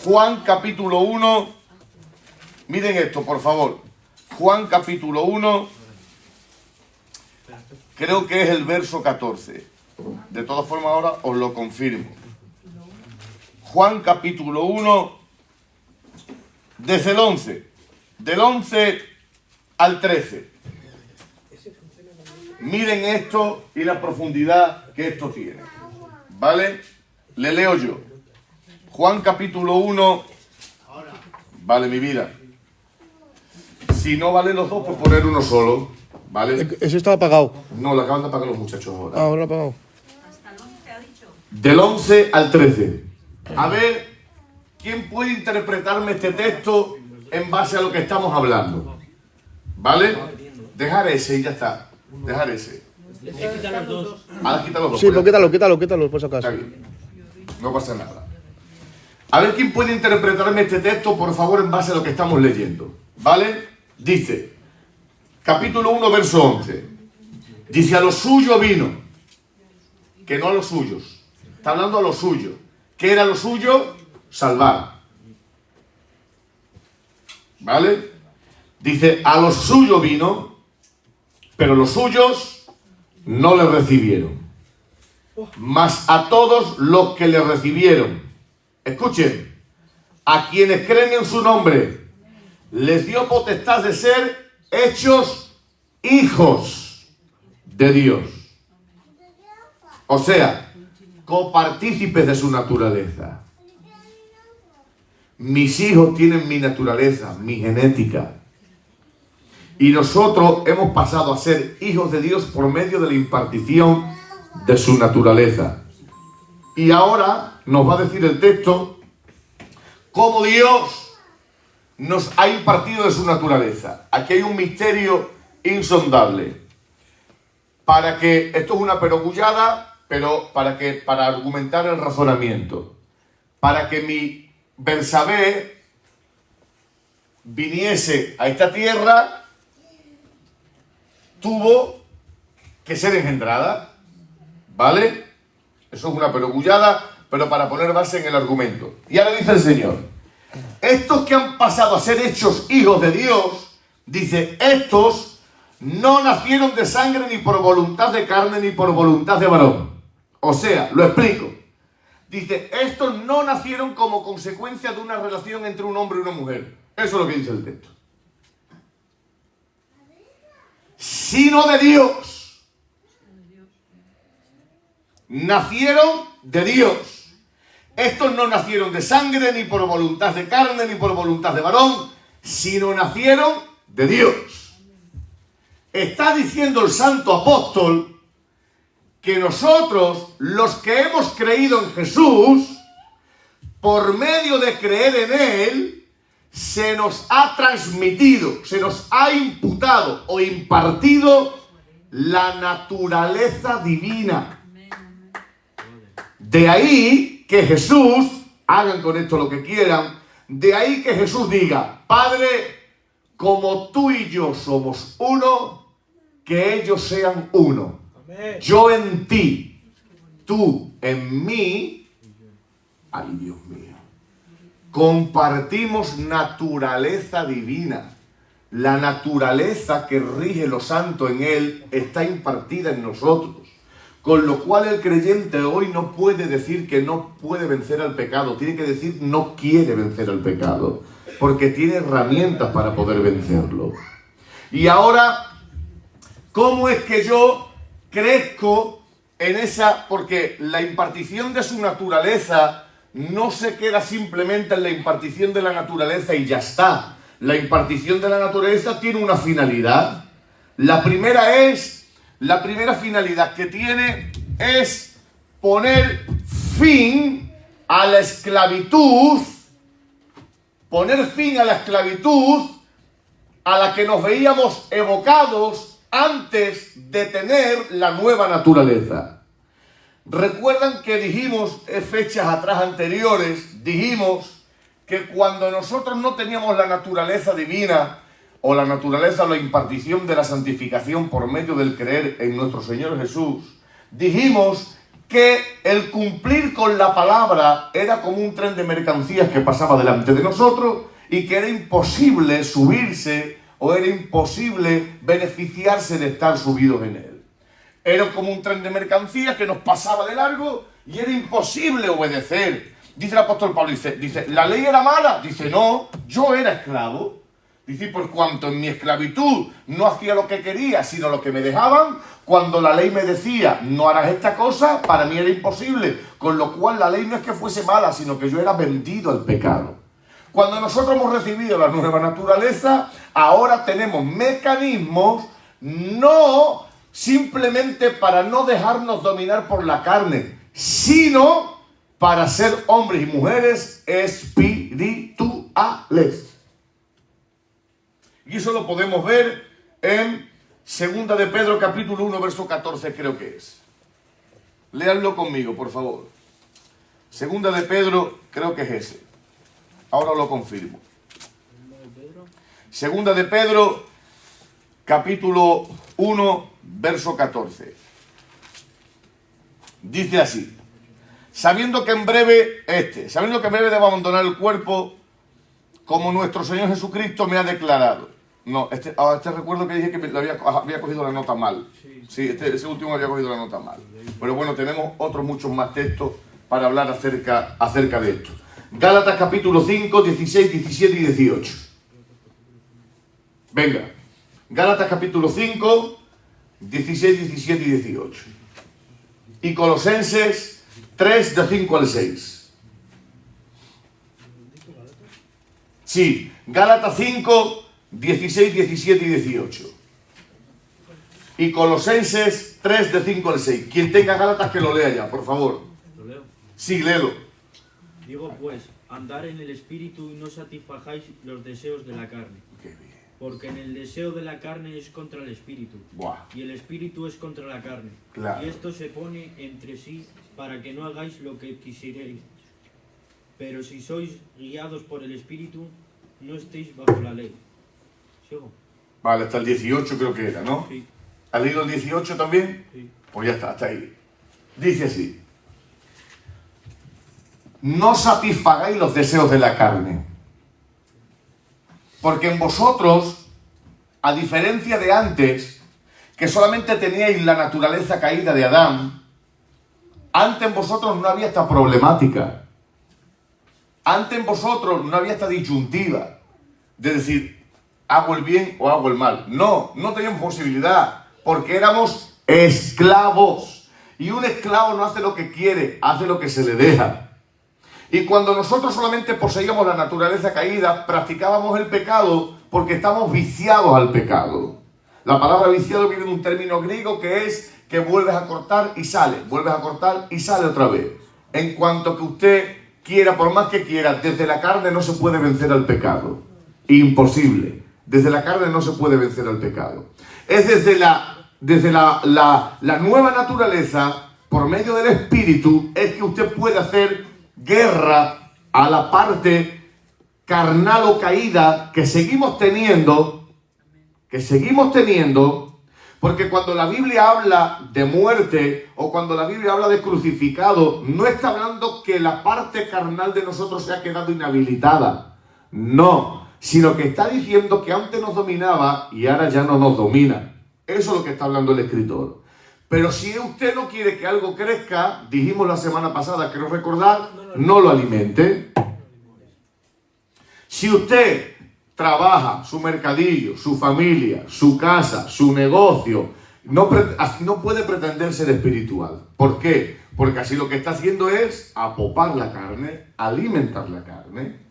Juan capítulo 1. Miren esto, por favor. Juan capítulo 1. Creo que es el verso 14. De todas formas ahora os lo confirmo. Juan capítulo 1. Desde el 11. Del 11 al 13. Miren esto y la profundidad que esto tiene. ¿Vale? Le leo yo. Juan capítulo 1. Vale, mi vida. Si no vale los dos, pues poner uno solo. ¿Vale? Ese estaba apagado. No, lo acaban de apagar los muchachos ahora. Ah, ahora lo ha apagado. Hasta el 11 ha dicho. Del 11 al 13. A ver, ¿quién puede interpretarme este texto en base a lo que estamos hablando? ¿Vale? Dejar ese y ya está. Dejar ese. Quita los dos. Ahora quita los dos. Sí, pues pues ya quítalo, por si acaso. está bien. No pasa nada. A ver, ¿quién puede interpretarme este texto, por favor, en base a lo que estamos leyendo? ¿Vale? Dice, capítulo 1, verso 11. Dice, a lo suyo vino. Que no a los suyos. Está hablando a lo suyo. ¿Qué era lo suyo? Salvar. ¿Vale? Dice, a lo suyo vino, pero los suyos no le recibieron. Mas a todos los que le recibieron, escuchen, a quienes creen en su nombre, les dio potestad de ser hechos hijos de Dios. O sea, copartícipes de su naturaleza. Mis hijos tienen mi naturaleza, mi genética. Y nosotros hemos pasado a ser hijos de Dios por medio de la impartición de su naturaleza. Y ahora nos va a decir el texto cómo Dios nos ha impartido de su naturaleza. Aquí hay un misterio insondable. Esto es una perogullada, pero para argumentar el razonamiento. Para que mi Belsabé viniese a esta tierra, tuvo que ser engendrada, ¿vale? Eso es una perogullada, pero para poner base en el argumento. Y ahora dice el Señor, estos que han pasado a ser hechos hijos de Dios, dice, estos no nacieron de sangre ni por voluntad de carne ni por voluntad de varón. O sea, lo explico. Dice, estos no nacieron como consecuencia de una relación entre un hombre y una mujer. Eso es lo que dice el texto. Sino de Dios. Nacieron de Dios. Estos no nacieron de sangre, ni por voluntad de carne, ni por voluntad de varón, sino nacieron de Dios. Está diciendo el santo apóstol que nosotros, los que hemos creído en Jesús, por medio de creer en Él, se nos ha transmitido, se nos ha imputado o impartido la naturaleza divina. De ahí que Jesús, hagan con esto lo que quieran, de ahí que Jesús diga, Padre, como tú y yo somos uno, que ellos sean uno. Yo en ti, tú en mí, ay Dios mío, compartimos naturaleza divina. La naturaleza que rige lo santo en Él está impartida en nosotros. Con lo cual el creyente hoy no puede decir que no puede vencer al pecado. Tiene que decir no quiere vencer al pecado. Porque tiene herramientas para poder vencerlo. Y ahora, ¿cómo es que yo crezco en esa? Porque la impartición de su naturaleza no se queda simplemente en la impartición de la naturaleza y ya está. La impartición de la naturaleza tiene una finalidad. La primera finalidad que tiene es poner fin a la esclavitud, a la que nos veíamos evocados antes de tener la nueva naturaleza. Recuerdan que dijimos en fechas atrás anteriores, dijimos que cuando nosotros no teníamos la naturaleza divina, o la naturaleza o la impartición de la santificación por medio del creer en nuestro Señor Jesús, dijimos que el cumplir con la palabra era como un tren de mercancías que pasaba delante de nosotros y que era imposible subirse o era imposible beneficiarse de estar subidos en él. Era como un tren de mercancías que nos pasaba de largo y era imposible obedecer. Dice el apóstol Pablo, dice, ¿la ley era mala? Dice, no, yo era esclavo. Dice, por cuanto en mi esclavitud no hacía lo que quería, sino lo que me dejaban, cuando la ley me decía, no harás esta cosa, para mí era imposible. Con lo cual la ley no es que fuese mala, sino que yo era vendido al pecado. Cuando nosotros hemos recibido la nueva naturaleza, ahora tenemos mecanismos, no simplemente para no dejarnos dominar por la carne, sino para ser hombres y mujeres espirituales. Y eso lo podemos ver en 2 de Pedro capítulo 1, verso 14, creo que es. Léanlo conmigo, por favor. 2 de Pedro, creo que es ese. Ahora lo confirmo. 2 de Pedro, capítulo 1, verso 14. Dice así. Sabiendo que en breve debo abandonar el cuerpo, como nuestro Señor Jesucristo me ha declarado. No, este recuerdo que dije que había cogido la nota mal. Sí, ese último había cogido la nota mal. Pero bueno, tenemos otros muchos más textos para hablar acerca de esto. Gálatas capítulo 5, 16, 17 y 18. Venga, Gálatas capítulo 5, 16, 17 y 18. Y Colosenses 3, de 5 al 6. Sí, Gálatas 5, 16, 17 y 18. Y Colosenses 3, de 5 al 6. Quien tenga Gálatas que lo lea ya, por favor. ¿Lo leo? Sí, léelo. Digo pues, andar en el espíritu y no satisfagáis los deseos de la carne. Qué bien. Porque en el deseo de la carne es contra el espíritu. Buah. Y el espíritu es contra la carne. Claro. Y esto se pone entre sí para que no hagáis lo que quisierais. Pero si sois guiados por el espíritu, no estéis bajo la ley. ¿Sigo? Vale, hasta el 18 creo que era, ¿no? Sí. ¿Has leído el 18 también? Sí. Pues ya está, hasta ahí. Dice así. No satisfagáis los deseos de la carne. Porque en vosotros, a diferencia de antes, que solamente teníais la naturaleza caída de Adán, antes en vosotros no había esta problemática. Antes en vosotros no había esta disyuntiva de decir, ¿hago el bien o hago el mal? No, no teníamos posibilidad, porque éramos esclavos. Y un esclavo no hace lo que quiere, hace lo que se le deja. Y cuando nosotros solamente poseíamos la naturaleza caída, practicábamos el pecado porque estamos viciados al pecado. La palabra viciado viene de un término griego que es que vuelves a cortar y sale, vuelves a cortar y sale otra vez. En cuanto que usted quiera, por más que quiera, desde la carne no se puede vencer al pecado. Imposible. Desde la carne no se puede vencer al pecado. Es desde la nueva naturaleza, por medio del Espíritu, es que usted puede hacer guerra a la parte carnal o caída que seguimos teniendo, porque cuando la Biblia habla de muerte o cuando la Biblia habla de crucificado, no está hablando que la parte carnal de nosotros se ha quedado inhabilitada, no, sino que está diciendo que antes nos dominaba y ahora ya no nos domina. Eso es lo que está hablando el escritor. Pero si usted no quiere que algo crezca, dijimos la semana pasada, quiero recordar, no lo alimente. Si usted trabaja su mercadillo, su familia, su casa, su negocio, no puede pretender ser espiritual. ¿Por qué? Porque así lo que está haciendo es apopar la carne, alimentar la carne.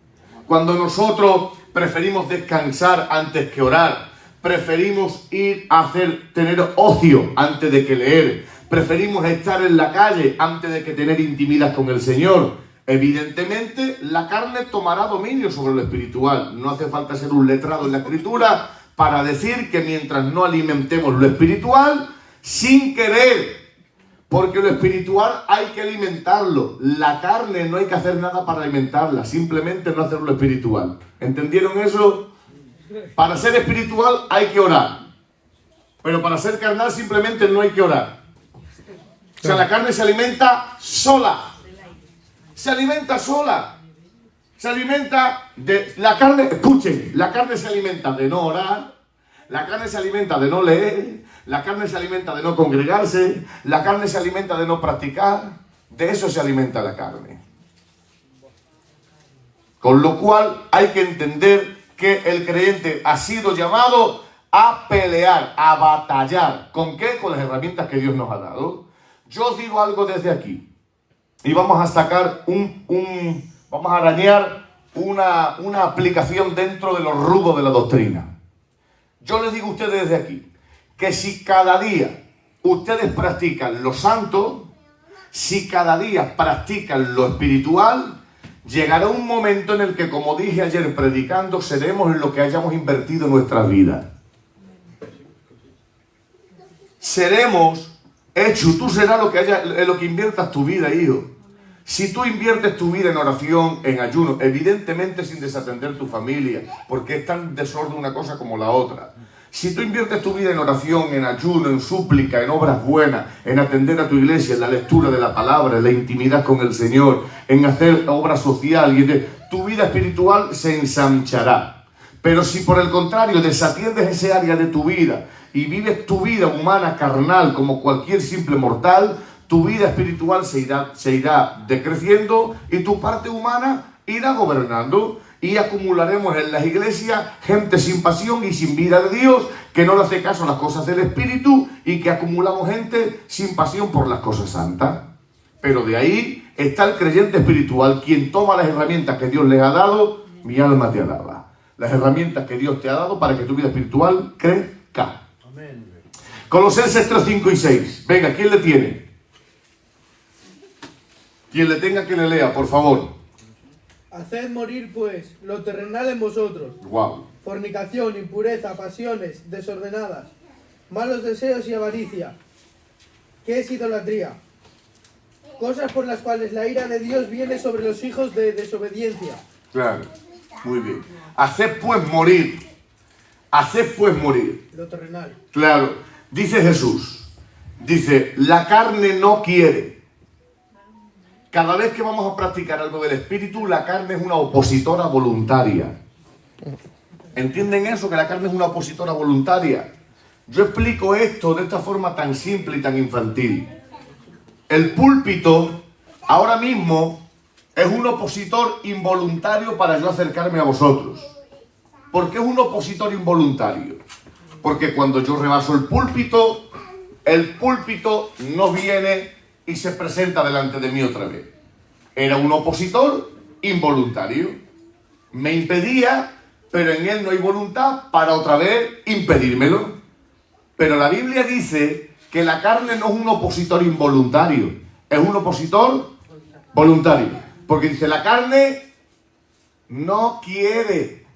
Cuando nosotros preferimos descansar antes que orar, preferimos ir a tener ocio antes de que leer, preferimos estar en la calle antes de que tener intimidad con el Señor, evidentemente la carne tomará dominio sobre lo espiritual. No hace falta ser un letrado en la Escritura para decir que mientras no alimentemos lo espiritual, sin querer, porque lo espiritual hay que alimentarlo, la carne no hay que hacer nada para alimentarla, simplemente no hacer lo espiritual. ¿Entendieron eso? Para ser espiritual hay que orar, pero para ser carnal simplemente no hay que orar. O sea, la carne se alimenta sola. Se alimenta sola. Se alimenta de... La carne, escuchen, la carne se alimenta de no orar, la carne se alimenta de no leer, la carne se alimenta de no congregarse, la carne se alimenta de no practicar. De eso se alimenta la carne. Con lo cual hay que entender que el creyente ha sido llamado a pelear, a batallar. ¿Con qué? Con las herramientas que Dios nos ha dado. Yo os digo algo desde aquí. Y vamos a sacar vamos a arañar una aplicación dentro de los rudos de la doctrina. Yo les digo a ustedes desde aquí, que si cada día ustedes practican lo santo, si cada día practican lo espiritual, llegará un momento en el que, como dije ayer predicando, seremos en lo que hayamos invertido en nuestras vidas. Seremos hechos, tú serás en lo que inviertas tu vida, hijo. Si tú inviertes tu vida en oración, en ayuno, evidentemente sin desatender tu familia, porque es tan desorden una cosa como la otra. Si tú inviertes tu vida en oración, en ayuno, en súplica, en obras buenas, en atender a tu iglesia, en la lectura de la palabra, en la intimidad con el Señor, en hacer obra social, tu vida espiritual se ensanchará. Pero si por el contrario desatiendes ese área de tu vida y vives tu vida humana carnal como cualquier simple mortal, tu vida espiritual se irá decreciendo y tu parte humana irá gobernando. y acumularemos en las iglesias gente sin pasión y sin vida de Dios, que no le hace caso a las cosas del Espíritu y que acumulamos gente sin pasión por las cosas santas. Pero de ahí está el creyente espiritual, quien toma las herramientas que Dios les ha dado. Mi alma te alaba. Las herramientas que Dios te ha dado para que tu vida espiritual crezca. Colosenses 3, 5 y 6. Venga, ¿quién le tiene? Quien le tenga que le lea, por favor. Haced morir, pues, lo terrenal en vosotros. Wow. Fornicación, impureza, pasiones desordenadas, malos deseos y avaricia. ¿Qué es idolatría? Cosas por las cuales la ira de Dios viene sobre los hijos de desobediencia. Claro, muy bien. Haced pues morir. Haced pues morir. Lo terrenal. Claro, dice Jesús. Dice, la carne no quiere. Cada vez que vamos a practicar algo del Espíritu, la carne es una opositora voluntaria. ¿Entienden eso? Que la carne es una opositora voluntaria. Yo explico esto de esta forma tan simple y tan infantil. El púlpito ahora mismo es un opositor involuntario para yo acercarme a vosotros. ¿Por qué es un opositor involuntario? Porque cuando yo rebaso el púlpito no viene y se presenta delante de mí otra vez. Era un opositor involuntario. Me impedía, pero en él no hay voluntad para otra vez impedírmelo. Pero la Biblia dice que la carne no es un opositor involuntario, es un opositor voluntario. Porque dice, la carne no quiere.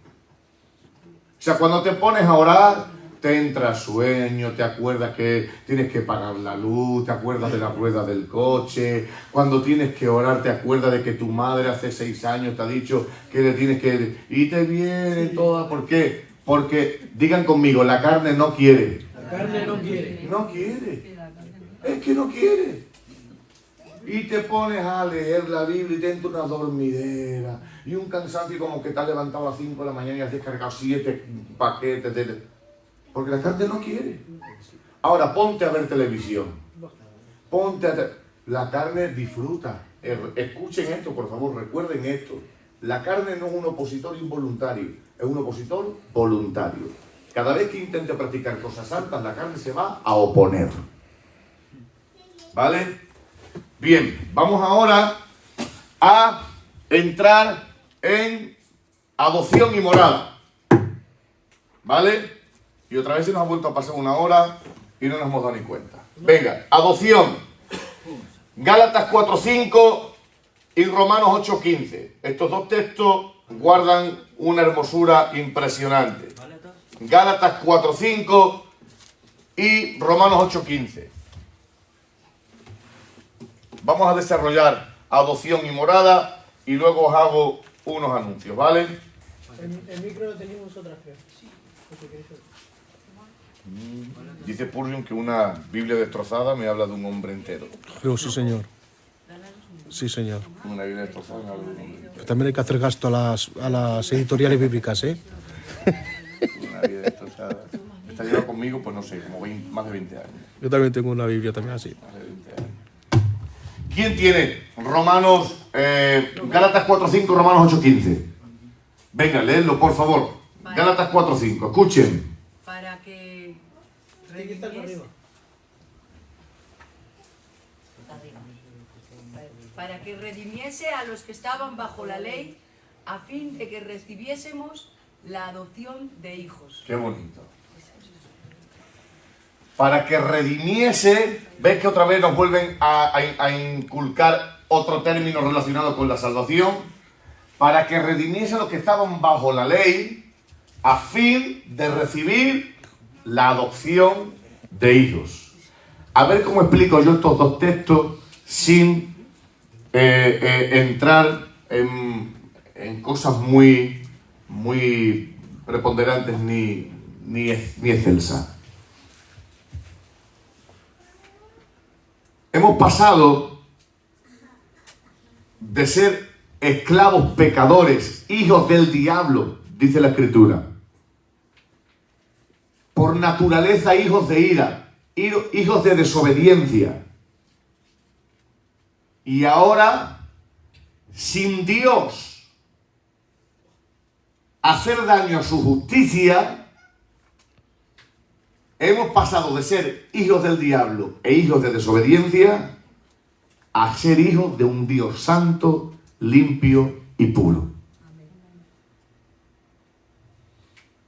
O sea, cuando te pones a orar, te entra sueño, te acuerdas que tienes que pagar la luz, te acuerdas de la rueda del coche. Cuando tienes que orar, te acuerdas de que tu madre hace 6 años te ha dicho que le tienes que... Y te viene toda... ¿Por qué? Porque, digan conmigo, la carne no quiere. La carne no quiere. No quiere. Es que no quiere. Y te pones a leer la Biblia y te entra una dormidera y un cansancio como que te has levantado a las 5 de la mañana y has descargado 7 paquetes de... Porque la carne no quiere. Ahora ponte a ver televisión. La carne disfruta. Escuchen esto, por favor, recuerden esto. La carne no es un opositor involuntario, es un opositor voluntario. Cada vez que intente practicar cosas santas, la carne se va a oponer. ¿Vale? Bien, vamos ahora a entrar en adopción y morada. ¿Vale? Y otra vez se nos ha vuelto a pasar 1 hora y no nos hemos dado ni cuenta. Venga, adopción. Gálatas 4:5 y Romanos 8:15. Estos dos textos guardan una hermosura impresionante. Gálatas 4:5 y Romanos 8:15. Vamos a desarrollar adopción y morada y luego os hago unos anuncios, ¿vale? El micro lo tenemos otra vez. Dice Purrium que una Biblia destrozada me habla de un hombre entero. Oh, sí, señor. Sí, señor. Una Biblia destrozada me habla de un hombre entero. Pero también hay que hacer gasto a las editoriales bíblicas, ¿eh? Una Biblia destrozada. Está llevado conmigo, pues no sé, como más de 20 años. Yo también tengo una Biblia también así. Más de 20 años. ¿Quién tiene Gálatas 4:5, Romanos 8:15? Venga, léelo, por favor. Vale. Gálatas 4:5, escuchen. Para que arriba. para que redimiese a los que estaban bajo la ley, a fin de que recibiésemos la adopción de hijos. Qué bonito. Para que redimiese, ves que otra vez nos vuelven a inculcar otro término relacionado con la salvación. Para que redimiese a los que estaban bajo la ley, a fin de recibir la adopción de hijos. A ver cómo explico yo estos dos textos sin entrar en cosas muy preponderantes ni excelsas. Hemos pasado de ser esclavos pecadores, hijos del diablo, dice la Escritura, por naturaleza hijos de ira, hijos de desobediencia, y ahora sin Dios, hacer daño a su justicia, hemos pasado de ser hijos del diablo e hijos de desobediencia a ser hijos de un Dios santo, limpio y puro.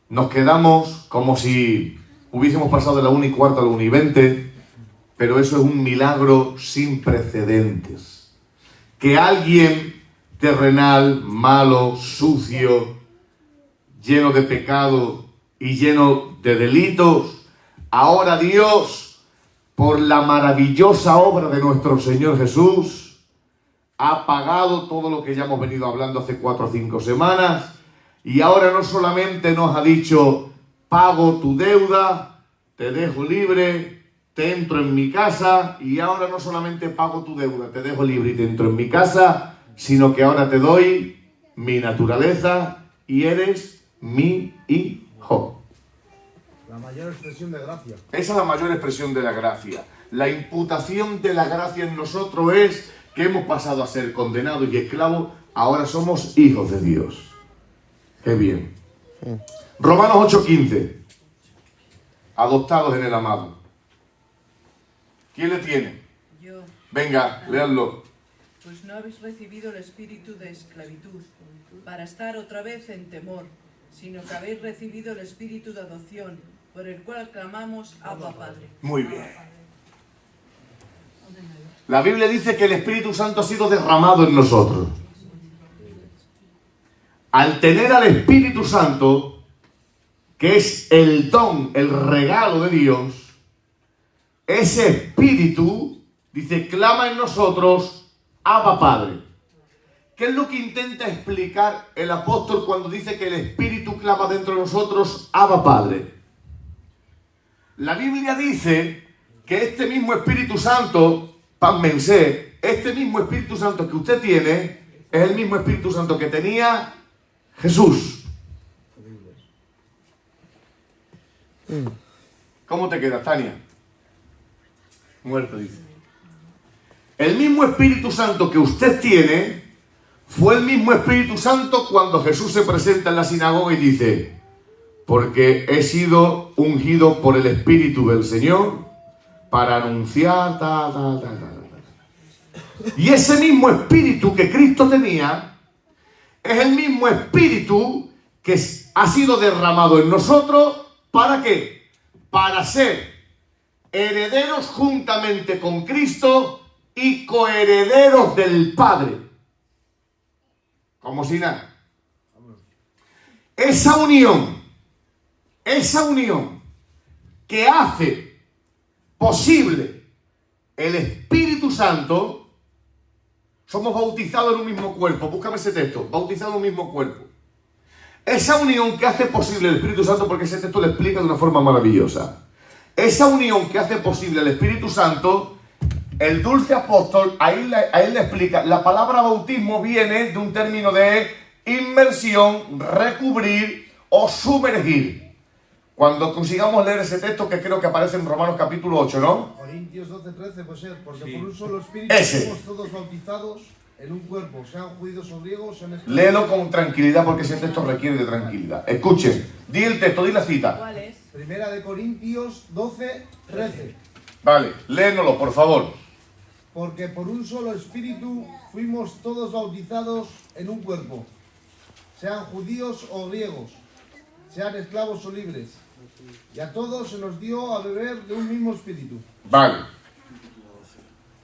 Nos quedamos como si hubiésemos pasado de la 1 y cuarto a la 1 y 20, pero eso es un milagro sin precedentes. Que alguien terrenal, malo, sucio, lleno de pecado y lleno de delitos, ahora Dios, por la maravillosa obra de nuestro Señor Jesús, ha pagado todo lo que ya hemos venido hablando hace 4 o 5 semanas, y ahora no solamente nos ha dicho, pago tu deuda, te dejo libre, te entro en mi casa, y ahora no solamente pago tu deuda, te dejo libre y te entro en mi casa, sino que ahora te doy mi naturaleza y eres mi hijo. La mayor expresión de gracia. Esa es la mayor expresión de la gracia. La imputación de la gracia en nosotros es que hemos pasado a ser condenados y esclavos, ahora somos hijos de Dios. Qué bien. Romanos 8:15. Adoptados en el amado. ¿Quién le tiene? Yo. Venga, léanlo. Pues no habéis recibido el espíritu de esclavitud para estar otra vez en temor, sino que habéis recibido el espíritu de adopción, por el cual clamamos Abba Padre. Muy bien. La Biblia dice que el Espíritu Santo ha sido derramado en nosotros. Al tener al Espíritu Santo, que es el don, el regalo de Dios, ese Espíritu, dice, clama en nosotros, Abba Padre. ¿Qué es lo que intenta explicar el apóstol cuando dice que el Espíritu clama dentro de nosotros, Abba Padre? La Biblia dice que este mismo Espíritu Santo, pánmense, este mismo Espíritu Santo que usted tiene, es el mismo Espíritu Santo que tenía Jesús. ¿Cómo te quedas, Tania? Muerto, dice. El mismo Espíritu Santo que usted tiene fue el mismo Espíritu Santo cuando Jesús se presenta en la sinagoga y dice, porque he sido ungido por el Espíritu del Señor para anunciar Y ese mismo Espíritu que Cristo tenía es el mismo Espíritu que ha sido derramado en nosotros. ¿Para qué? Para ser herederos juntamente con Cristo y coherederos del Padre. Como si nada. Esa unión que hace posible el Espíritu Santo, somos bautizados en un mismo cuerpo. Búscame ese texto, bautizados en un mismo cuerpo. Esa unión que hace posible el Espíritu Santo, porque ese texto lo explica de una forma maravillosa. Esa unión que hace posible el Espíritu Santo, el dulce apóstol, a él le explica, la palabra bautismo viene de un término de inmersión, recubrir o sumergir. Cuando consigamos leer ese texto que creo que aparece en Romanos capítulo 8, ¿no? Corintios 12:13, pues porque sí, por un solo espíritu somos todos bautizados en un cuerpo, sean judíos o griegos, sean esclavos. Léelo con tranquilidad porque ese texto requiere de tranquilidad. Escuchen, di el texto, di la cita. ¿Cuál es? Primera de Corintios 12:13. Vale, léenlo, por favor. Porque por un solo espíritu fuimos todos bautizados en un cuerpo, sean judíos o griegos, sean esclavos o libres, y a todos se nos dio a beber de un mismo espíritu. Vale.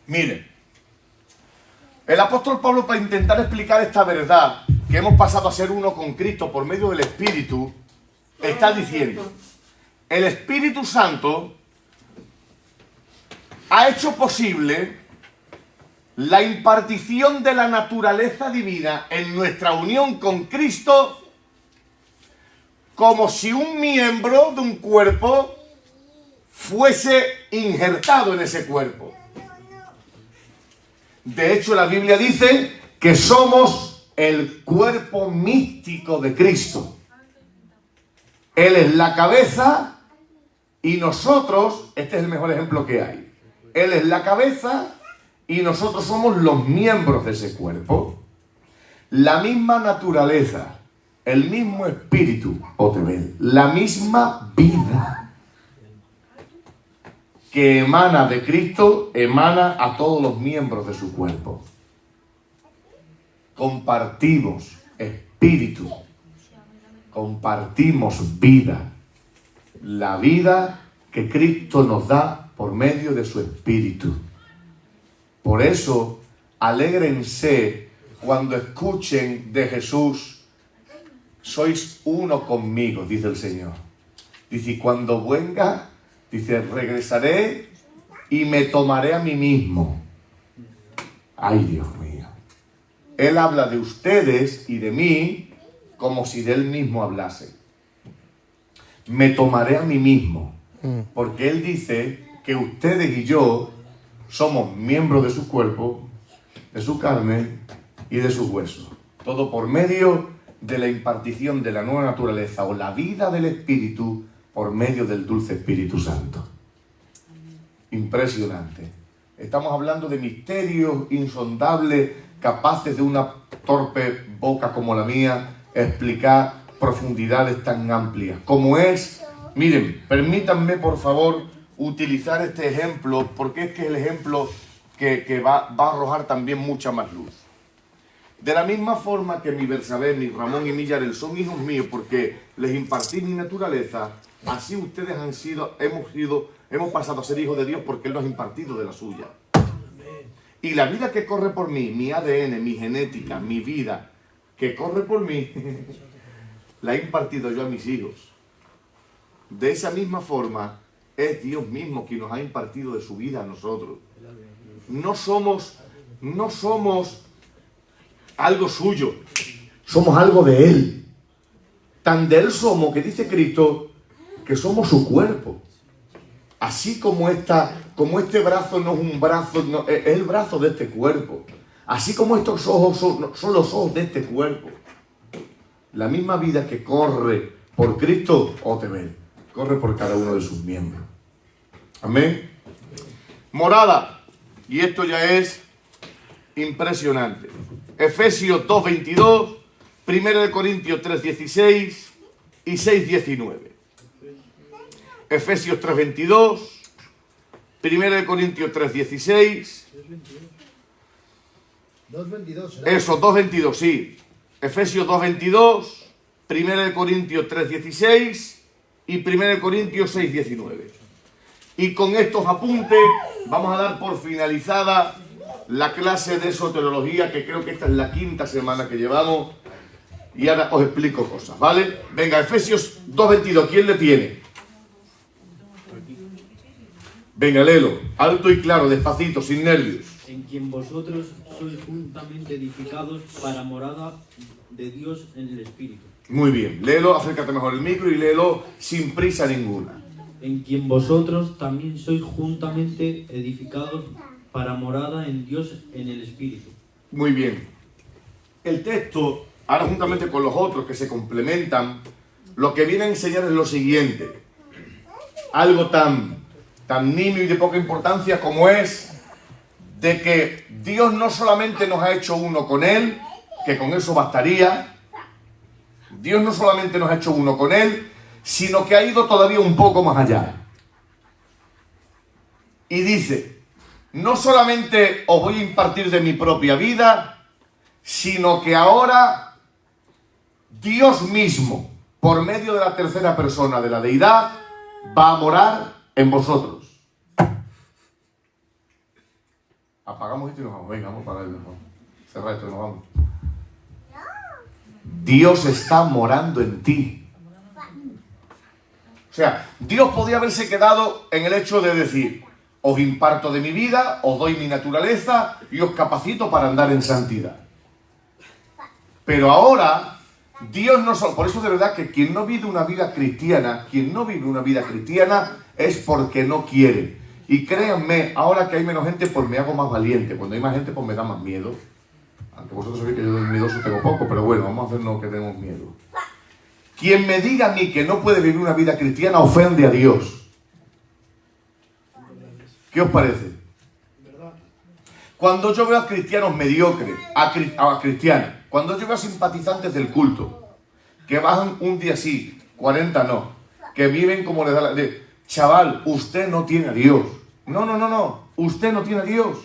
Miren, el apóstol Pablo, para intentar explicar esta verdad, que hemos pasado a ser uno con Cristo por medio del Espíritu, está diciendo, el Espíritu Santo ha hecho posible la impartición de la naturaleza divina en nuestra unión con Cristo, como si un miembro de un cuerpo fuese injertado en ese cuerpo. De hecho, la Biblia dice que somos el cuerpo místico de Cristo. Él es la cabeza y nosotros, este es el mejor ejemplo que hay. Él es la cabeza y nosotros somos los miembros de ese cuerpo. La misma naturaleza el mismo espíritu, Otebel, la misma vida que emana de Cristo, emana a todos los miembros de su cuerpo. Compartimos espíritu, compartimos vida, la vida que Cristo nos da por medio de su espíritu. Por eso, alégrense cuando escuchen de Jesús: sois uno conmigo, dice el Señor. Dice, cuando venga, dice, regresaré y me tomaré a mí mismo. Ay, Dios mío. Él habla de ustedes y de mí como si de él mismo hablase. Me tomaré a mí mismo. Porque él dice que ustedes y yo somos miembros de su cuerpo, de su carne y de sus huesos. Todo por medio de la impartición de la nueva naturaleza o la vida del Espíritu por medio del dulce Espíritu Santo. Impresionante. Estamos hablando de misterios insondables, capaces de una torpe boca como la mía explicar profundidades tan amplias. Como es, miren, permítanme por favor utilizar este ejemplo, porque es que es el ejemplo que va a arrojar también mucha más luz. De la misma forma que mi Bersabé, mi Ramón y mi Yarel son hijos míos porque les impartí mi naturaleza, así ustedes hemos pasado a ser hijos de Dios porque Él nos ha impartido de la suya. Y la vida que corre por mí, mi ADN, mi genética, mi vida, que corre por mí, la he impartido yo a mis hijos. De esa misma forma, es Dios mismo quien nos ha impartido de su vida a nosotros. No somos algo suyo, somos algo de Él. Tan de Él somos que dice Cristo que somos su cuerpo. Así como este brazo no es un brazo, no, es el brazo de este cuerpo. Así como estos ojos son los ojos de este cuerpo. La misma vida que corre por Cristo, Otebel, corre por cada uno de sus miembros. Amén. Morada. Y esto ya es impresionante. Efesios 2:22, 1 Corintios 3:16 y 6:19. Efesios 3:22, 1 Corintios 3:16. 2:22. Eso, 2:22, sí. Efesios 2:22, 1 Corintios 3:16 y 1 Corintios 6:19. Y con estos apuntes vamos a dar por finalizada la clase de soteriología, que creo que esta es la 5ª semana que llevamos. Y ahora os explico cosas, ¿vale? Venga, Efesios 2:22, ¿quién le tiene? Venga, léelo, alto y claro, despacito, sin nervios. En quien vosotros sois juntamente edificados para morada de Dios en el Espíritu. Muy bien, léelo, acércate mejor al micro y léelo sin prisa ninguna. En quien vosotros también sois juntamente edificados para morada en Dios en el Espíritu. Muy bien. El texto, ahora juntamente con los otros que se complementan, lo que viene a enseñar es lo siguiente. Algo tan nimio y de poca importancia como es de que Dios no solamente nos ha hecho uno con Él, que con eso bastaría. Dios no solamente nos ha hecho uno con Él, sino que ha ido todavía un poco más allá. Y dice, no solamente os voy a impartir de mi propia vida, sino que ahora Dios mismo, por medio de la tercera persona de la deidad, va a morar en vosotros. Apagamos esto y nos vamos. Venga, vamos a apagar esto. Cerrar esto y nos vamos. Dios está morando en ti. O sea, Dios podía haberse quedado en el hecho de decir, os imparto de mi vida, os doy mi naturaleza y os capacito para andar en santidad. Pero ahora, Dios no solo... Por eso de verdad que quien no vive una vida cristiana, es porque no quiere. Y créanme, ahora que hay menos gente, pues me hago más valiente. Cuando hay más gente, pues me da más miedo. Aunque vosotros sabéis que yo de miedoso tengo poco, pero bueno, vamos a hacernos que tenemos miedo. Quien me diga a mí que no puede vivir una vida cristiana ofende a Dios. ¿Qué os parece? Cuando yo veo a cristianos mediocres, a cristianos, cuando yo veo a simpatizantes del culto, que bajan un día sí, 40 no, que viven como les da la... Chaval, usted no tiene a Dios. No, usted no tiene a Dios.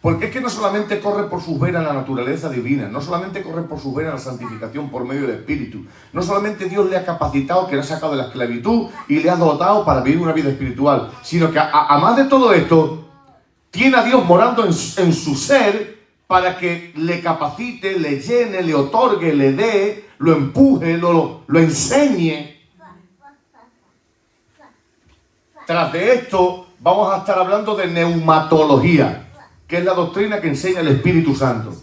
Porque es que no solamente corre por sus venas la naturaleza divina, no solamente corre por sus venas la santificación por medio del Espíritu, no solamente Dios le ha capacitado, que le ha sacado de la esclavitud y le ha dotado para vivir una vida espiritual, sino que a más de todo esto, tiene a Dios morando en su ser para que le capacite, le llene, le otorgue, le dé, lo empuje, lo enseñe. Tras de esto, vamos a estar hablando de neumatología, que es la doctrina que enseña el Espíritu Santo.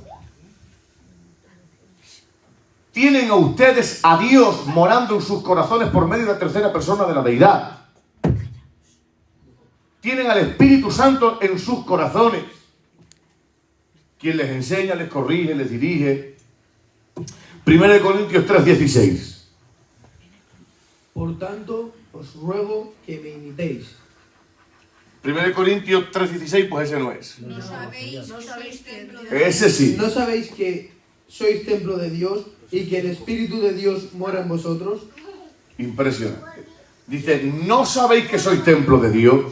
Tienen a ustedes a Dios morando en sus corazones por medio de la tercera persona de la deidad. Tienen al Espíritu Santo en sus corazones, quien les enseña, les corrige, les dirige. 1 Corintios 3:16. Por tanto, os ruego que me imitéis. 1 Corintios 3:16, pues ese no es. No sabéis que sois templo de Ese sí. ¿No sabéis que sois templo de Dios y que el Espíritu de Dios mora en vosotros? Impresionante. Dice, ¿no sabéis que sois templo de Dios?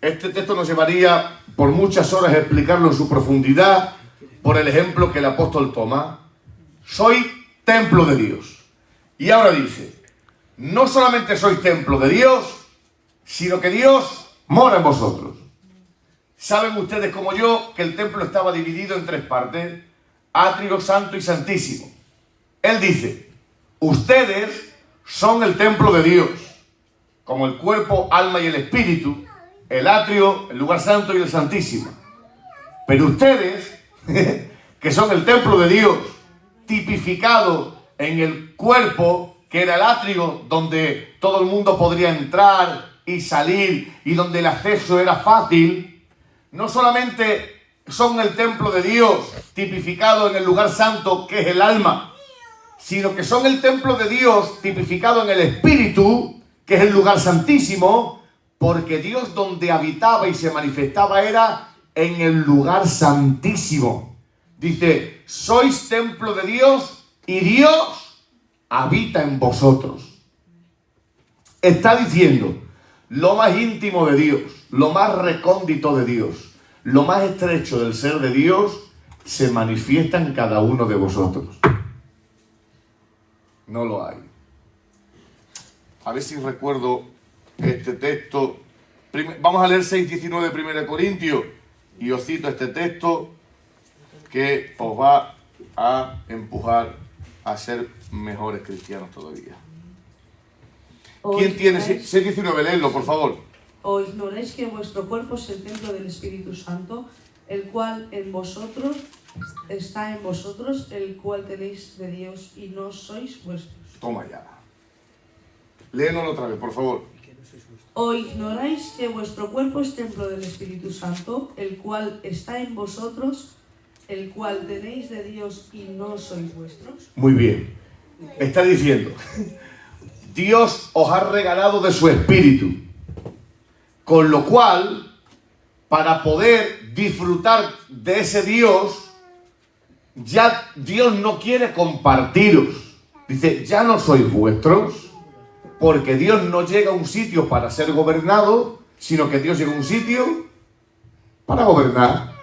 Este texto nos llevaría por muchas horas a explicarlo en su profundidad por el ejemplo que el apóstol toma. Soy templo de Dios. Y ahora dice, no solamente sois templo de Dios, sino que Dios mora en vosotros. Saben ustedes como yo que el templo estaba dividido en tres partes: atrio, santo y santísimo. Él dice, ustedes son el templo de Dios, como el cuerpo, alma y el espíritu, el atrio, el lugar santo y el santísimo. Pero ustedes, que son el templo de Dios, tipificado en el cuerpo, que era el atrio, donde todo el mundo podría entrar y salir, y donde el acceso era fácil, no solamente son el templo de Dios, tipificado en el lugar santo, que es el alma, sino que son el templo de Dios, tipificado en el espíritu, que es el lugar santísimo, porque Dios donde habitaba y se manifestaba era en el lugar santísimo. Dice, sois templo de Dios y Dios habita en vosotros. Está diciendo, lo más íntimo de Dios, lo más recóndito de Dios, lo más estrecho del ser de Dios, se manifiesta en cada uno de vosotros. No lo hay. A ver si recuerdo este texto. Vamos a leer 6:19 de 1 Corintios y os cito este texto que os va a empujar a ser mejores cristianos todavía. ¿Quién tiene 6:19? Leedlo, por favor. ¿O ignoráis que vuestro cuerpo es el templo del Espíritu Santo, el cual en vosotros está en vosotros, el cual tenéis de Dios y no sois vuestros? Toma ya. Léenoslo otra vez, por favor. ¿O ignoráis que vuestro cuerpo es templo del Espíritu Santo, el cual está en vosotros, el cual tenéis de Dios y no sois vuestros? Muy bien. Está diciendo, Dios os ha regalado de su Espíritu, con lo cual, para poder disfrutar de ese Dios, ya Dios no quiere compartiros. Dice, ya no sois vuestros, porque Dios no llega a un sitio para ser gobernado, sino que Dios llega a un sitio para gobernar.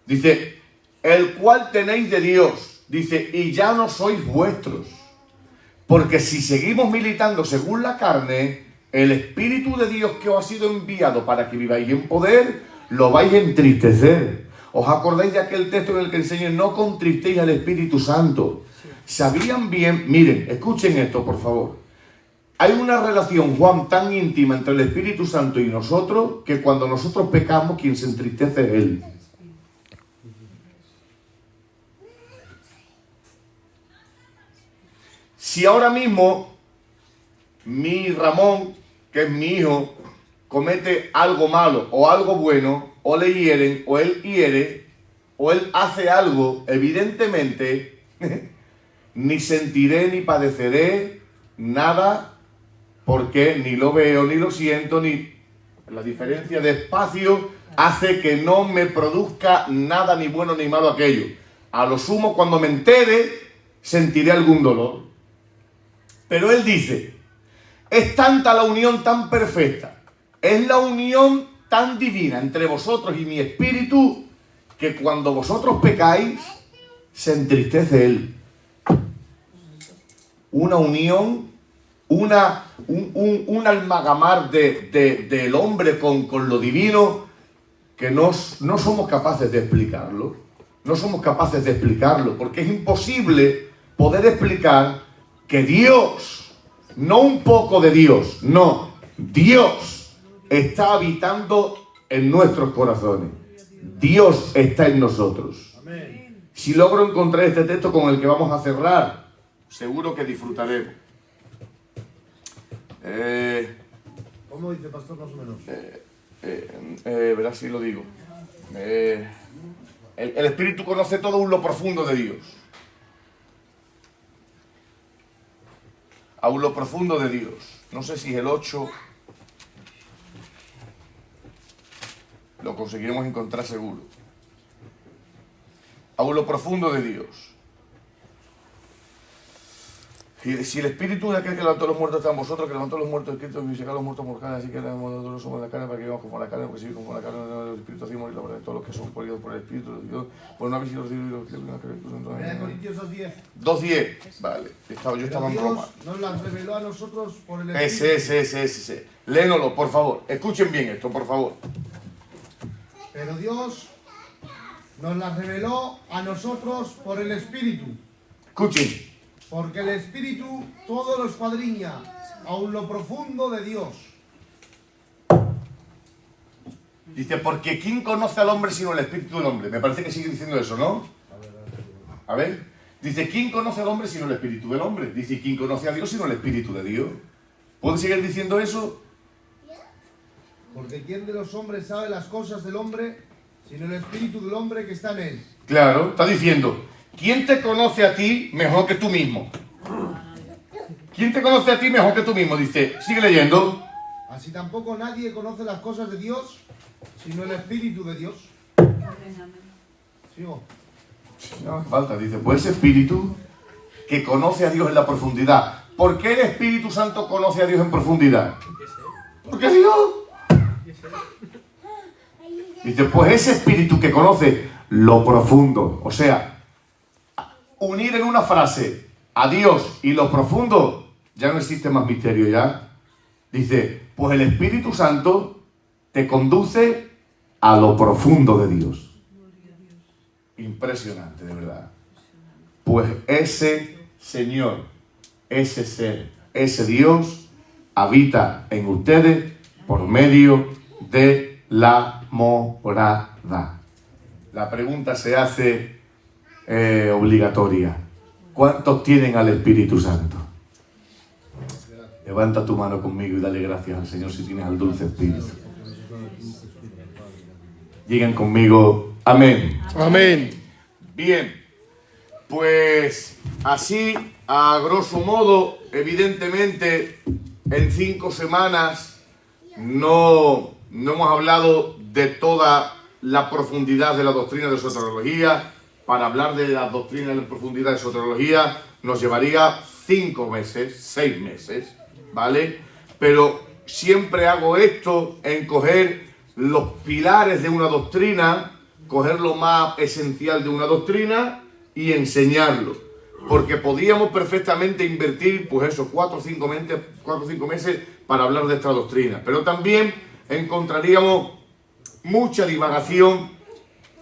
Dice, el cual tenéis de Dios. Dice, y ya no sois vuestros. Porque si seguimos militando según la carne, el Espíritu de Dios que os ha sido enviado para que viváis en poder, lo vais a entristecer. ¿Os acordáis de aquel texto en el que enseñé, no contristéis al Espíritu Santo? ¿Sabían bien? Miren, escuchen esto, por favor. Hay una relación, Juan, tan íntima entre el Espíritu Santo y nosotros, que cuando nosotros pecamos, quien se entristece es Él. Si ahora mismo mi Ramón, que es mi hijo, comete algo malo o algo bueno, o le hieren, o él hiere, o él hace algo, evidentemente, ni sentiré ni padeceré nada, porque ni lo veo, ni lo siento, ni... La diferencia de espacio hace que no me produzca nada ni bueno ni malo aquello. A lo sumo, cuando me entere, sentiré algún dolor. Pero él dice, es tanta la unión tan perfecta, es la unión tan divina entre vosotros y mi espíritu, que cuando vosotros pecáis, se entristece él. Una unión, un amalgamar del hombre con lo divino, que no somos capaces de explicarlo. No somos capaces de explicarlo, porque es imposible poder explicar que Dios, no un poco de Dios, no, Dios está habitando en nuestros corazones. Dios está en nosotros. Si logro encontrar este texto con el que vamos a cerrar, seguro que disfrutaremos. ¿Cómo dice, pastor, más o menos? Verás si lo digo. El Espíritu conoce todo lo profundo de Dios. Aún lo profundo de Dios. No sé si es el 8. Lo conseguiremos encontrar seguro. Aún lo profundo de Dios. Si el Espíritu de aquel que levantó a los muertos está en vosotros, que levantó a los muertos de Cristo, y sacar a los muertos por carne, así que nosotros somos la carne, para que vivamos como la carne, porque si vivimos como la carne, el Espíritu así morir de todos los que son polidos por el Espíritu de Dios, por no habéis sido recibidos de los que Corintios 2:10. 2:10, vale. Yo estaba en Roma. Nos las reveló a nosotros por el Espíritu. Ese. Léenlo, por favor. Escuchen bien esto, por favor. Pero Dios nos las reveló a nosotros por el Espíritu. Escuchen. Porque el Espíritu todo lo escuadriña, aun lo profundo de Dios. Dice, porque ¿quién conoce al hombre sino el Espíritu del hombre? Me parece que sigue diciendo eso, ¿no? A ver. Dice, ¿quién conoce al hombre sino el Espíritu del hombre? Dice, ¿quién conoce a Dios sino el Espíritu de Dios? ¿Puede seguir diciendo eso? Porque ¿quién de los hombres sabe las cosas del hombre sino el Espíritu del hombre que está en él? Claro, está diciendo, ¿quién te conoce a ti mejor que tú mismo? ¿Quién te conoce a ti mejor que tú mismo? Dice, sigue leyendo. Así tampoco nadie conoce las cosas de Dios, sino el Espíritu de Dios. ¿Sigo? No hace falta, dice, pues ese Espíritu que conoce a Dios en la profundidad. ¿Por qué el Espíritu Santo conoce a Dios en profundidad? Porque es Dios. Dice, pues ese Espíritu que conoce lo profundo, o sea, unir en una frase a Dios y lo profundo, ya no existe más misterio ya. Dice, pues el Espíritu Santo te conduce a lo profundo de Dios. Impresionante, de verdad. Pues ese Señor, ese ser, ese Dios habita en ustedes por medio de la morada. La pregunta se hace obligatoria. ¿Cuántos tienen al Espíritu Santo? Levanta tu mano conmigo y dale gracias al Señor si tienes al dulce Espíritu. Digan conmigo, amén. Amén. Bien, pues así, a grosso modo, evidentemente, en 5 semanas no hemos hablado de toda la profundidad de la doctrina de soteriología. Para hablar de la doctrina en profundidad de soteriología nos llevaría 5 meses, 6 meses, ¿vale? Pero siempre hago esto en coger los pilares de una doctrina, coger lo más esencial de una doctrina y enseñarlo. Porque podíamos perfectamente invertir, pues eso, 4 o 5 meses para hablar de esta doctrina. Pero también encontraríamos mucha divagación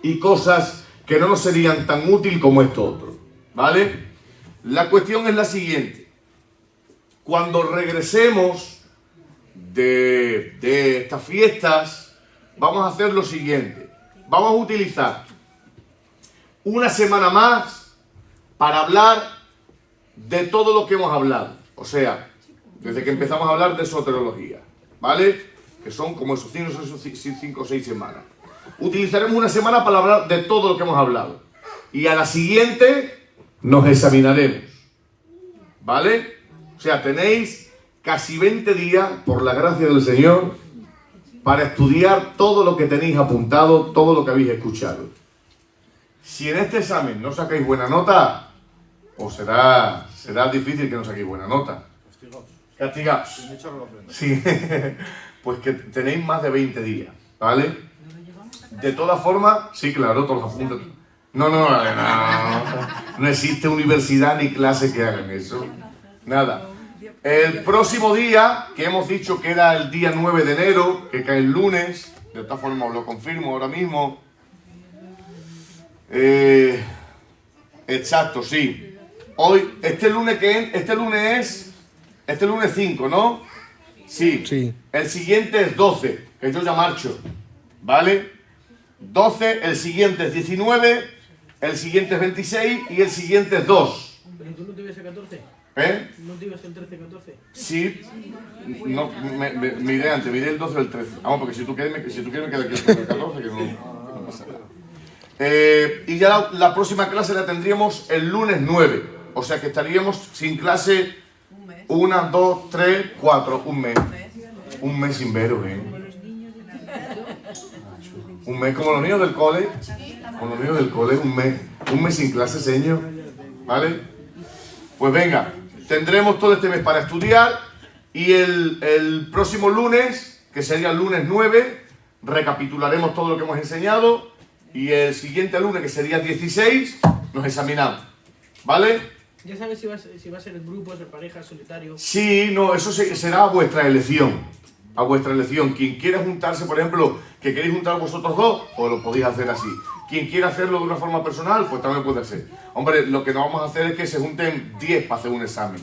y cosas que no nos serían tan útiles como esto otro, ¿vale? La cuestión es la siguiente. Cuando regresemos de estas fiestas, vamos a hacer lo siguiente. Vamos a utilizar una semana más para hablar de todo lo que hemos hablado. O sea, desde que empezamos a hablar de soteriología, ¿vale? Que son como esos 5 o 6 semanas. Utilizaremos una semana para hablar de todo lo que hemos hablado. Y a la siguiente nos examinaremos, ¿vale? O sea, tenéis casi 20 días, por la gracia del Señor, para estudiar todo lo que tenéis apuntado, todo lo que habéis escuchado. Si en este examen no sacáis buena nota, pues será difícil que no saquéis buena nota. Castigados. Sí, pues que tenéis más de 20 días, ¿vale? De todas formas, sí, claro, todos los apuntes. No existe universidad ni clase que hagan eso. Nada. El próximo día, que hemos dicho que era el día 9 de enero, que cae el lunes, de esta forma os lo confirmo ahora mismo. Exacto, sí. Hoy, este lunes 5, ¿no? Sí. Sí. El siguiente es 12, que yo ya marcho, ¿vale? 12, el siguiente es 19, el siguiente es 26 y el siguiente es 2. ¿Pero tú no te ibas a 14? ¿Eh? ¿No te ibas el 13-14? Sí, no, miré antes, miré el 12 o el 13. Vamos, porque si tú quieres me quedo aquí el 14, que no pasa nada. Y ya la próxima clase la tendríamos el lunes 9. O sea que estaríamos sin clase 1, 2, 3, 4, un mes. Un mes sin veros, ¿eh? Un mes como los niños del cole. Como los niños del cole, un mes sin clase, señor. ¿Vale? Pues venga, tendremos todo este mes para estudiar y el próximo lunes, que sería el lunes 9, recapitularemos todo lo que hemos enseñado y el siguiente lunes, que sería 16, nos examinamos. ¿Vale? ¿Ya sabes si va a ser en grupos, en parejas, solitarios? Sí, no, eso será a vuestra elección. A vuestra elección. Quien quiera juntarse, por ejemplo, que queréis juntar vosotros dos, pues lo podéis hacer así. Quien quiera hacerlo de una forma personal, pues también puede hacer. Hombre, lo que no vamos a hacer es que se junten 10 para hacer un examen.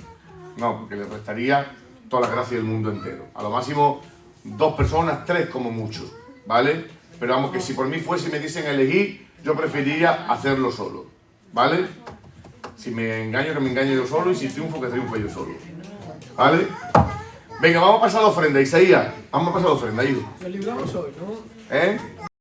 No, porque les restaría toda la gracia del mundo entero. A lo máximo 2 personas, 3 como mucho, ¿vale? Pero vamos, que si por mí fuese y me dicen elegir, yo preferiría hacerlo solo, ¿vale? Si me engaño, que me engañe yo solo, y si triunfo, que triunfe yo solo, ¿vale? Venga, vamos a pasar la ofrenda, Isaías. Vamos a pasar la ofrenda, hijo. Lo libramos hoy, ¿no? ¿Eh?